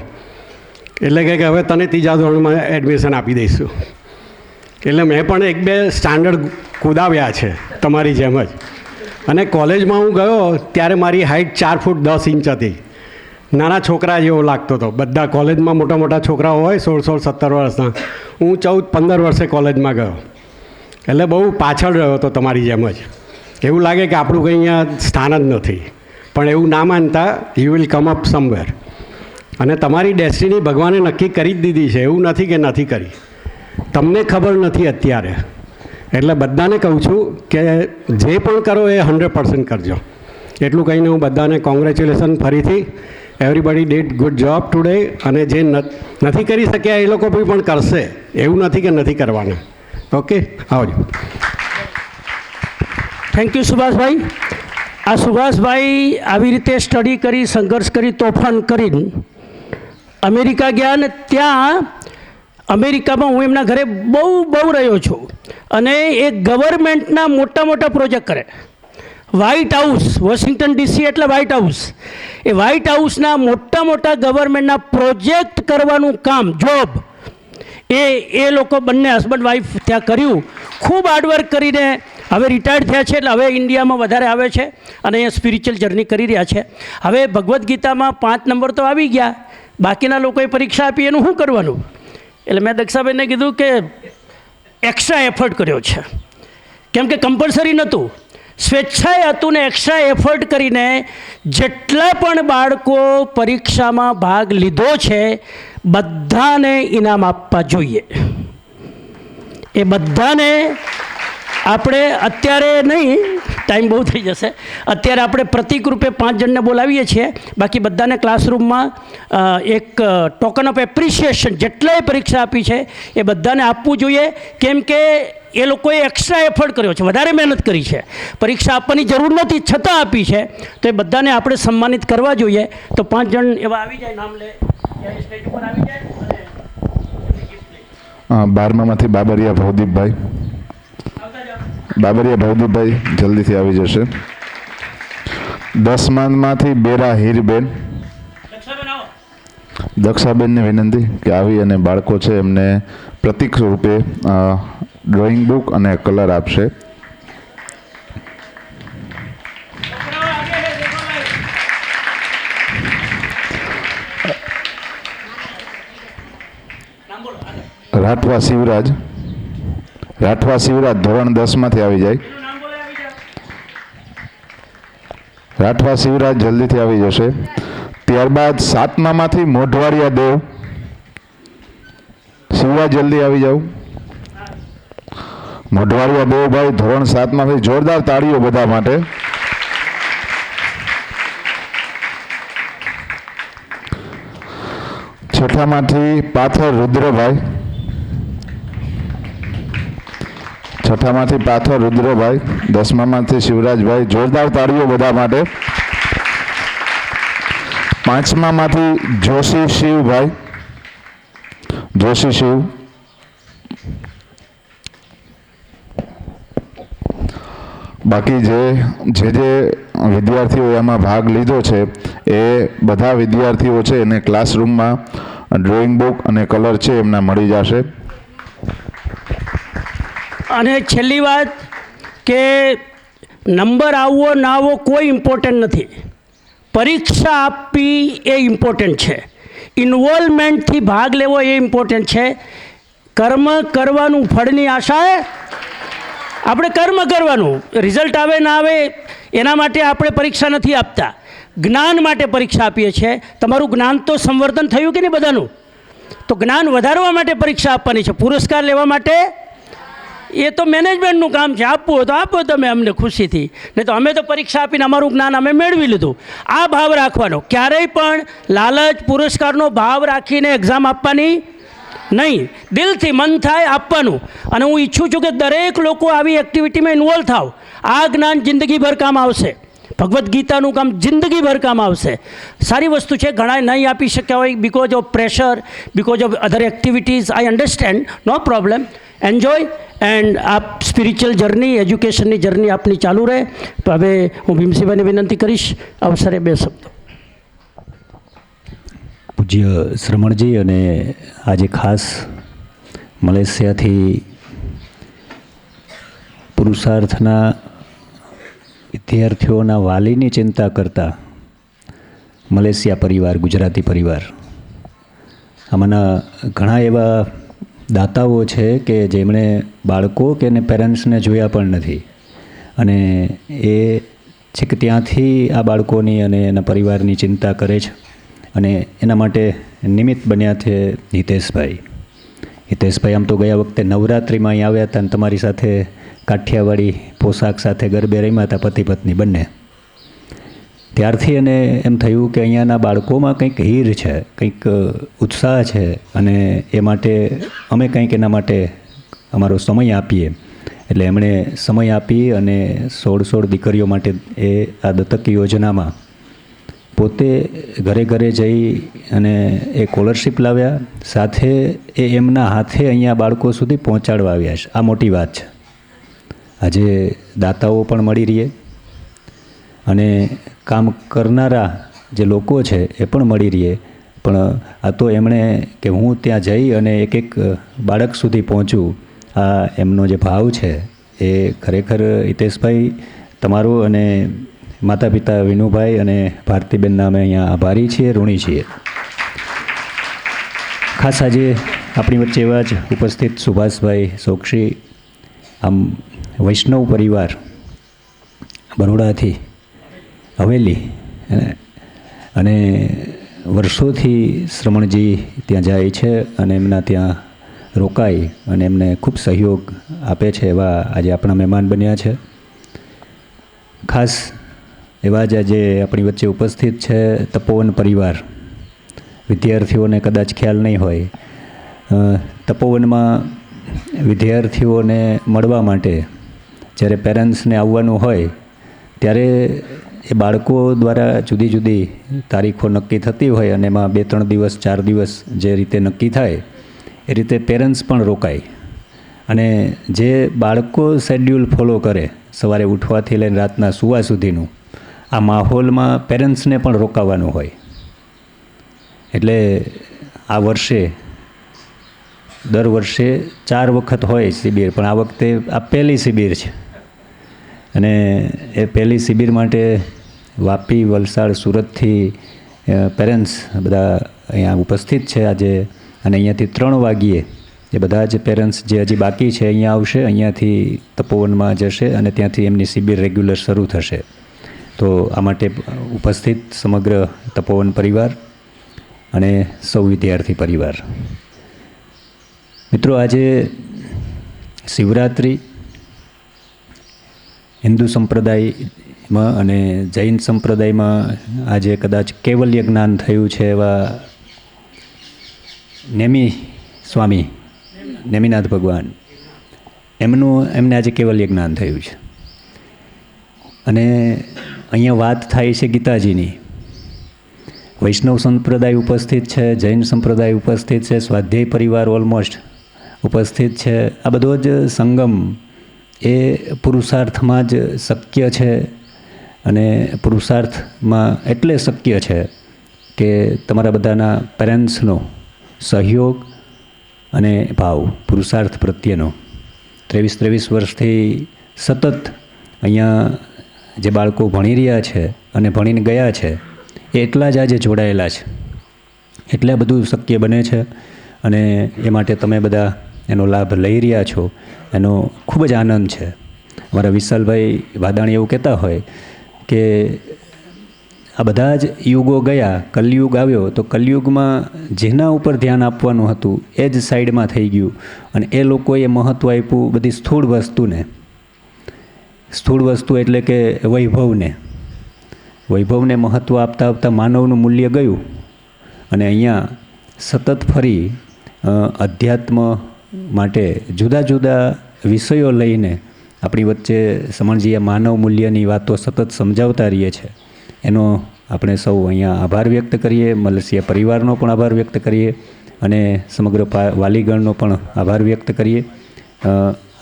એટલે કે હવે તને 3જા ધોરણમાં એડમિશન આપી દઈશું. એટલે મેં પણ 1-2 સ્ટાન્ડર્ડ કુદાવ્યા છે તમારી જેમ જ. અને કોલેજમાં હું ગયો ત્યારે મારી હાઇટ 4 ફૂટ 10 ઇંચ હતી. નાના છોકરા જેવો લાગતો હતો. બધા કોલેજમાં મોટા મોટા છોકરાઓ હોય 16-17 વર્ષના. હું 14-15 વર્ષે કોલેજમાં ગયો. એટલે બહુ પાછળ રહ્યો હતો તમારી જેમ જ. એવું લાગે કે આપણું કંઈ અહીંયા સ્થાન જ નથી. પણ એવું ના માનતા, you will come up somewhere. અને તમારી ડેસ્ટિની ભગવાને નક્કી કરી જ દીધી છે. એવું નથી કે નથી કરી, તમને ખબર નથી અત્યારે. એટલે બધાને કહું છું કે જે પણ કરો એ 100% કરજો. એટલું કહીને હું બધાને કોંગ્રેચ્યુલેશન ફરીથી. Everybody did good job today. અને જે નથી કરી શક્યા એ લોકો પણ કરશે. એવું નથી કે નથી કરવાના. ઓકે, આવજો. Thank you Subhashbhai. આ સુભાષભાઈ આવી રીતે સ્ટડી કરી, સંઘર્ષ કરી, તોફાન કરીને અમેરિકા ગયા ને ત્યાં અમેરિકામાં હું એમના ઘરે બહુ રહ્યો છું. અને એ ગવર્મેન્ટના મોટા મોટા પ્રોજેક્ટ કરે. વ્હાઇટ હાઉસ, વોશિંગ્ટન DC એટલે વ્હાઇટ હાઉસ. એ વ્હાઇટ હાઉસના મોટા મોટા ગવર્મેન્ટના પ્રોજેક્ટ કરવાનું કામ, જોબ એ લોકો બંને હસબન્ડ વાઈફ ત્યાં કર્યું. ખૂબ હાર્ડવર્ક કરીને હવે રિટાયર્ડ થયા છે. એટલે હવે ઇન્ડિયામાં વધારે આવે છે અને અહીંયા સ્પિરિચ્યુઅલ જર્ની કરી રહ્યા છે. હવે ભગવદ્ ગીતામાં 5 નંબર તો આવી ગયા, બાકીના લોકોએ પરીક્ષા આપી, એનું શું કરવાનું? એટલે મેં દક્ષાબેનને કીધું કે એક્સ્ટ્રા એફર્ટ કર્યો છે. કેમ કે કમ્પલસરી નહોતું, સ્વેચ્છાએ હતું ને એક્સ્ટ્રા એફર્ટ કરીને જેટલા પણ બાળકો પરીક્ષામાં ભાગ લીધો છે બધાને ઇનામ આપવા જોઈએ. એ બધાને આપણે અત્યારે નહીં, ટાઈમ બહુ થઈ જશે, અત્યારે આપણે પ્રતિક રૂપે 5 જણને બોલાવીએ છીએ. બાકી બધાને ક્લાસરૂમમાં એક ટોકન ઓફ એપ્રિશિએશન જેટલાએ પરીક્ષા આપી છે એ બધાને આપવું જોઈએ. કેમ કે એ લોકોએ એક્સ્ટ્રા એફર્ટ કર્યો છે, વધારે મહેનત કરી છે. પરીક્ષા આપવાની જરૂર નથી છતાં આપી છે, તો એ બધાને આપણે સન્માનિત કરવા જોઈએ. તો 5 જણ એવા આવી જાય, નામ લે, સ્ટેજ ઉપર આવી જાય અને 12મામાંથી બાબરિયા ભવદીપભાઈ. બાબરિયા ભવદીપભાઈ જલ્દીથી આવી જશે. 10મામાંથી બેરા હીરબેન. દક્ષાબેનને વિનંતી કે આવી અને બાળકો છે એમને પ્રતીક રૂપે ડ્રોઈંગ બુક અને કલર આપશે. રાઠવા શિવરાજ. રાઠવા શિવરાજ ધોરણ 10માંથી આવી જાય. રાઠવા શિવરાજ જલ્દીથી આવી જશે. ત્યારબાદ 7મામાંથી મોઢવાડિયા દેવ. શિવરાજ જલ્દી આવી જાઓ. મોઢવાડિયા દેવભાઈ ધોરણ 7માંથી. જોરદાર તાળીઓ બધા માટે. છઠ્ઠામાંથી પાથર રુદ્રભાઈ. છઠ્ઠામાંથી પાથર રુદ્રભાઈ. 10મામાંથી શિવરાજભાઈ. જોરદાર તાળીઓ બધા માટે. 5મામાંથી જોશી શિવભાઈ. જોશી શિવ. બાકી જે વિદ્યાર્થીઓ એમાં ભાગ લીધો છે એ બધા વિદ્યાર્થીઓ છે એને ક્લાસરૂમમાં ડ્રોઈંગ બુક અને કલર છે એમના મળી જશે. અને છેલ્લી વાત કે નંબર આવવો ના આવવો કોઈ ઇમ્પોર્ટન્ટ નથી. પરીક્ષા આપવી એ ઇમ્પોર્ટન્ટ છે. ઇન્વોલ્વમેન્ટથી ભાગ લેવો એ ઇમ્પોર્ટન્ટ છે. કર્મ કરવાનું ફળની આશાએ આપણે કર્મ કરવાનું. રિઝલ્ટ આવે ના આવે એના માટે આપણે પરીક્ષા નથી આપતા. જ્ઞાન માટે પરીક્ષા આપીએ છીએ. તમારું જ્ઞાન તો સંવર્ધન થયું કે નહીં બધાનું? તો જ્ઞાન વધારવા માટે પરીક્ષા આપવાની છે. પુરસ્કાર લેવા માટે એ તો મેનેજમેન્ટનું કામ છે. આપવું હોય તો આપો તમે અમને ખુશીથી, નહીં તો અમે તો પરીક્ષા આપીને અમારું જ્ઞાન અમે મેળવી લીધું. આ ભાવ રાખવાનો. ક્યારેય પણ લાલચ પુરસ્કારનો ભાવ રાખીને એક્ઝામ આપવાની નહીં. દિલથી મન થાય આપવાનું. અને હું ઈચ્છું છું કે દરેક લોકો આવી એક્ટિવિટીમાં ઇન્વોલ્વ થાવ. આ જ્ઞાન જિંદગીભર કામ આવશે. ભગવદ્ ગીતાનું કામ જિંદગીભર કામ આવશે. સારી વસ્તુ છે. ઘણા નહીં આપી શક્યા હોય because of pressure, because of other activities. I understand, no problem. Enjoy and આપ સ્પિરિચ્યુઅલ જર્ની, એજ્યુકેશનની જર્ની આપની ચાલુ રહે. તો હવે હું ભીમસિંહભાઈને વિનંતી કરીશ અવસરે 2 શબ્દો. પૂજ્ય શ્રમણજી અને આજે ખાસ મલેશિયાથી પુરુષાર્થના વિદ્યાર્થીઓના વાલીની ચિંતા કરતા મલેશિયા પરિવાર, ગુજરાતી પરિવાર, આમાંના ઘણા એવા દાતાઓ છે કે જેમણે બાળકો કે એને પેરેન્ટ્સને જોયા પણ નથી, અને એ છેક ત્યાંથી આ બાળકોની અને એના પરિવારની ચિંતા કરે છે. અને એના માટે નિમિત્ત બન્યા છે હિતેશભાઈ. હિતેશભાઈ આમ તો ગયા વખતે નવરાત્રિમાં અહીં આવ્યા હતા અને તમારી સાથે કાઠિયાવાડી પોશાક સાથે ગરબે રમ્યા હતા, પતિ પત્ની બંને. ત્યારથી એને એમ થયું કે અહીંયાના બાળકોમાં કંઈક હીર છે, કંઈક ઉત્સાહ છે, અને એ માટે અમે કંઈક એના માટે અમારો સમય આપીએ. એટલે એમણે સમય આપી અને 16 દીકરીઓ માટે એ આ દત્તક યોજનામાં પોતે ઘરે ઘરે જઈ અને એ સ્કોલરશીપ લાવ્યા, સાથે એ એમના હાથે અહીંયા બાળકો સુધી પહોંચાડવા આવ્યા છે. આ મોટી વાત છે. આજે દાતાઓ પણ મળી રહીએ અને કામ કરનારા જે લોકો છે એ પણ મળી રહીએ. પણ આ તો એમણે કે હું ત્યાં જઈ અને એક એક બાળક સુધી પહોંચું, આ એમનો જે ભાવ છે એ ખરેખર હિતેશભાઈ તમારો અને માતા પિતા વિનુભાઈ અને ભારતીબેનના અમે અહીંયા આભારી છીએ, ઋણી છીએ. ખાસ આજે આપણી વચ્ચે એવા જ ઉપસ્થિત સુભાષભાઈ સોક્ષી, આમ વૈષ્ણવ પરિવાર બરોડાથી હવેલી, અને વર્ષોથી શ્રમણજી ત્યાં જાય છે અને એમના ત્યાં રોકાઈ અને એમને ખૂબ સહયોગ આપે છે. એવા આજે આપણા મહેમાન બન્યા છે. ખાસ એવા જ આજે આપણી વચ્ચે ઉપસ્થિત છે તપોવન પરિવાર. વિદ્યાર્થીઓને કદાચ ખ્યાલ નહીં હોય, તપોવનમાં વિદ્યાર્થીઓને મળવા માટે જ્યારે પેરેન્ટ્સને આવવાનું હોય ત્યારે એ બાળકો દ્વારા જુદી જુદી તારીખો નક્કી થતી હોય, અને એમાં 2-3 દિવસ 4 દિવસ જે રીતે નક્કી થાય એ રીતે પેરેન્ટ્સ પણ રોકાય અને જે બાળકો શેડ્યુલ ફોલો કરે સવારે ઉઠવાથી લઈને રાતના સૂવા સુધીનું, આ માહોલમાં પેરેન્ટ્સને પણ રોકાવાનું હોય. એટલે આ વર્ષે દર વર્ષે 4 વખત હોય શિબિર, પણ આ વખતે આ પહેલી શિબિર છે અને એ પહેલી શિબિર માટે વાપી, વલસાડ, સુરતથી પેરેન્ટ્સ બધા અહીંયા ઉપસ્થિત છે આજે. અને અહીંયાથી 3 વાગ્યે એ બધા જ પેરેન્ટ્સ જે હજી બાકી છે અહીંયા આવશે, અહીંયાથી તપોવનમાં જશે અને ત્યાંથી એમની શિબિર રેગ્યુલર શરૂ થશે. તો આ માટે ઉપસ્થિત સમગ્ર તપોવન પરિવાર અને સૌ વિદ્યાર્થી પરિવાર. મિત્રો, આજે શિવરાત્રિ હિન્દુ સંપ્રદાયમાં અને જૈન સંપ્રદાયમાં આજે કદાચ કૈવલ્ય જ્ઞાન થયું છે એવા નેમી સ્વામી, નેમિનાથ ભગવાન, એમને આજે કૈવલ્ય જ્ઞાન થયું છે. અને અહીંયા વાત થાય છે ગીતાજીની. વૈષ્ણવ સંપ્રદાય ઉપસ્થિત છે, જૈન સંપ્રદાય ઉપસ્થિત છે, સ્વાધ્યાય પરિવાર ઓલમોસ્ટ ઉપસ્થિત છે. આ બધો જ સંગમ એ પુરુષાર્થમાં જ શક્ય છે અને પુરુષાર્થમાં એટલે શક્ય છે કે તમારા બધાના પેરેન્ટ્સનો સહયોગ અને ભાવ પુરુષાર્થ પ્રત્યેનો. 23 વર્ષથી સતત અહીંયા જે બાળકો ભણી રહ્યા છે અને ભણીને ગયા છે એ એટલા જ આજે જોડાયેલા છે, એટલે બધું શક્ય બને છે. અને એ માટે તમે બધા એનો લાભ લઈ રહ્યા છો, એનો ખૂબ જ આનંદ છે. અમારા વિશાલભાઈ વાદાણી એવું કહેતા હોય કે આ બધા જ યુગો ગયા, કલયુગ આવ્યો, તો કલયુગમાં જેના ઉપર ધ્યાન આપવાનું હતું એ જ સાઈડમાં થઈ ગયું અને એ લોકોએ મહત્ત્વ આપ્યું બધી સ્થૂળ વસ્તુને. સ્થૂળ વસ્તુ એટલે કે વૈભવને મહત્ત્વ આપતા આપતા માનવનું મૂલ્ય ગયું અને અહીંયા સતત ફરી અધ્યાત્મ માટે જુદા જુદા વિષયો લઈને આપણી વચ્ચે સમણજીએ માનવ મૂલ્યની વાતો સતત સમજાવતા રહીએ છે. એનો આપણે સૌ અહીંયા આભાર વ્યક્ત કરીએ, મલસિયા પરિવારનો પણ આભાર વ્યક્ત કરીએ અને સમગ્ર વાલીગણનો પણ આભાર વ્યક્ત કરીએ.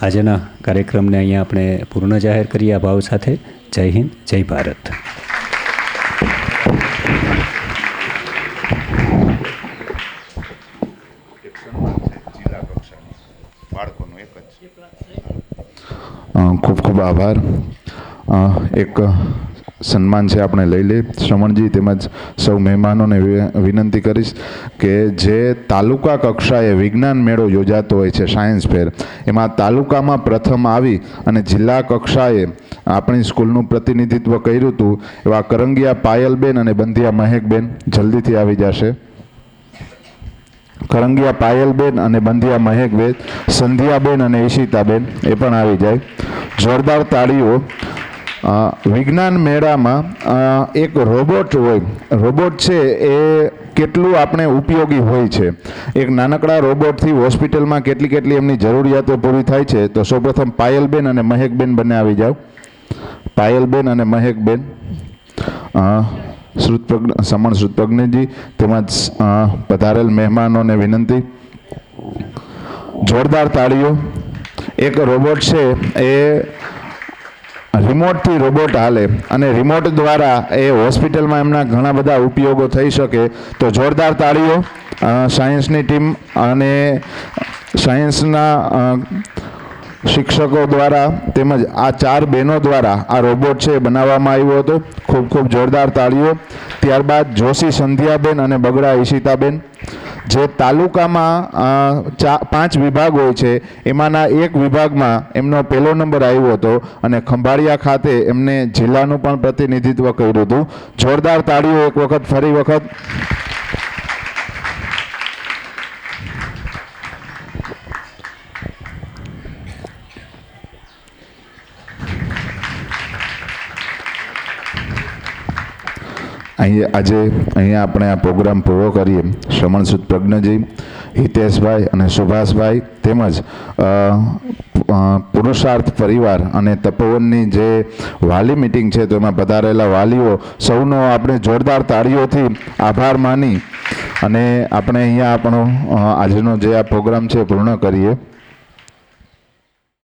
આજના કાર્યક્રમને અહીંયા આપણે પૂર્ણ જાહેર કરીએ આ ભાવ સાથે. જય હિન્દ, જય ભારત. ખૂબ ખૂબ આભાર. એક સન્માન છે આપણે લઈ લઈએ. શ્રમણજી તેમજ સૌ મહેમાનોને વિનંતી કરીશ કે જે તાલુકા કક્ષાએ વિજ્ઞાન મેળો યોજાતો હોય છે, સાયન્સ ફેર, એમાં તાલુકામાં પ્રથમ આવી અને જિલ્લા કક્ષાએ આપણી સ્કૂલનું પ્રતિનિધિત્વ કર્યું હતું એવા કરંગિયા પાયલબેન અને બંધિયા મહેકબેન જલ્દીથી આવી જશે. કરંગિયા પાયલબેન અને બંધિયા મહેકબેન, સંધ્યાબેન અને ઈશિતાબેન એ પણ આવી જાય. જોરદાર તાળીઓ. વિજ્ઞાન મેળામાં એક રોબોટ હોય, રોબોટ છે એ કેટલું આપણે ઉપયોગી હોય છે. એક નાનકડા રોબોટથી હોસ્પિટલમાં કેટલી એમની જરૂરિયાતો પૂરી થાય છે. તો સૌપ્રથમ પાયલબેન અને મહેકબેન બંને આવી જાઓ. પાયલબેન અને મહેકબેન, સમણ શ્રુતપ્રજ્ઞજી તેમજ પધારેલ મહેમાનોને વિનંતી. જોરદાર તાળીઓ. એક રોબોટ છે એ રિમોટથી રોબોટ હાલે અને રિમોટ દ્વારા એ હોસ્પિટલમાં એમના ઘણા બધા ઉપયોગો થઈ શકે. તો જોરદાર તાળીઓ સાયન્સની ટીમ અને સાયન્સના શિક્ષકો દ્વારા તેમજ આ 4 બહેનો દ્વારા આ રોબોટ છે બનાવવામાં આવ્યો હતો. ખૂબ ખૂબ જોરદાર તાળીઓ. ત્યારબાદ જોશી સંધ્યાબેન અને બગડા ઈશિતાબેન, જે તાલુકામાં 5 વિભાગ હોય છે એમાંના એક વિભાગમાં એમનો પહેલો નંબર આવ્યો હતો અને ખંભાળિયા ખાતે એમને જિલ્લાનું પણ પ્રતિનિધિત્વ કર્યું હતું. જોરદાર તાળીઓ એક વખત, ફરી વખત. અહીંયા આપણે આ પ્રોગ્રામ પૂરો કરીએ. શ્રમણ સુદ પ્રજ્ઞજી, હિતેશભાઈ અને સુભાષભાઈ તેમજ પુરુષાર્થ પરિવાર અને તપોવનની જે વાલી મિટિંગ છે તો એમાં પધારેલા વાલીઓ સૌનો આપણે જોરદાર તાળીઓથી આભાર માની અને આપણે અહીંયા આપણો આજનો જે આ પ્રોગ્રામ છે પૂર્ણ કરીએ.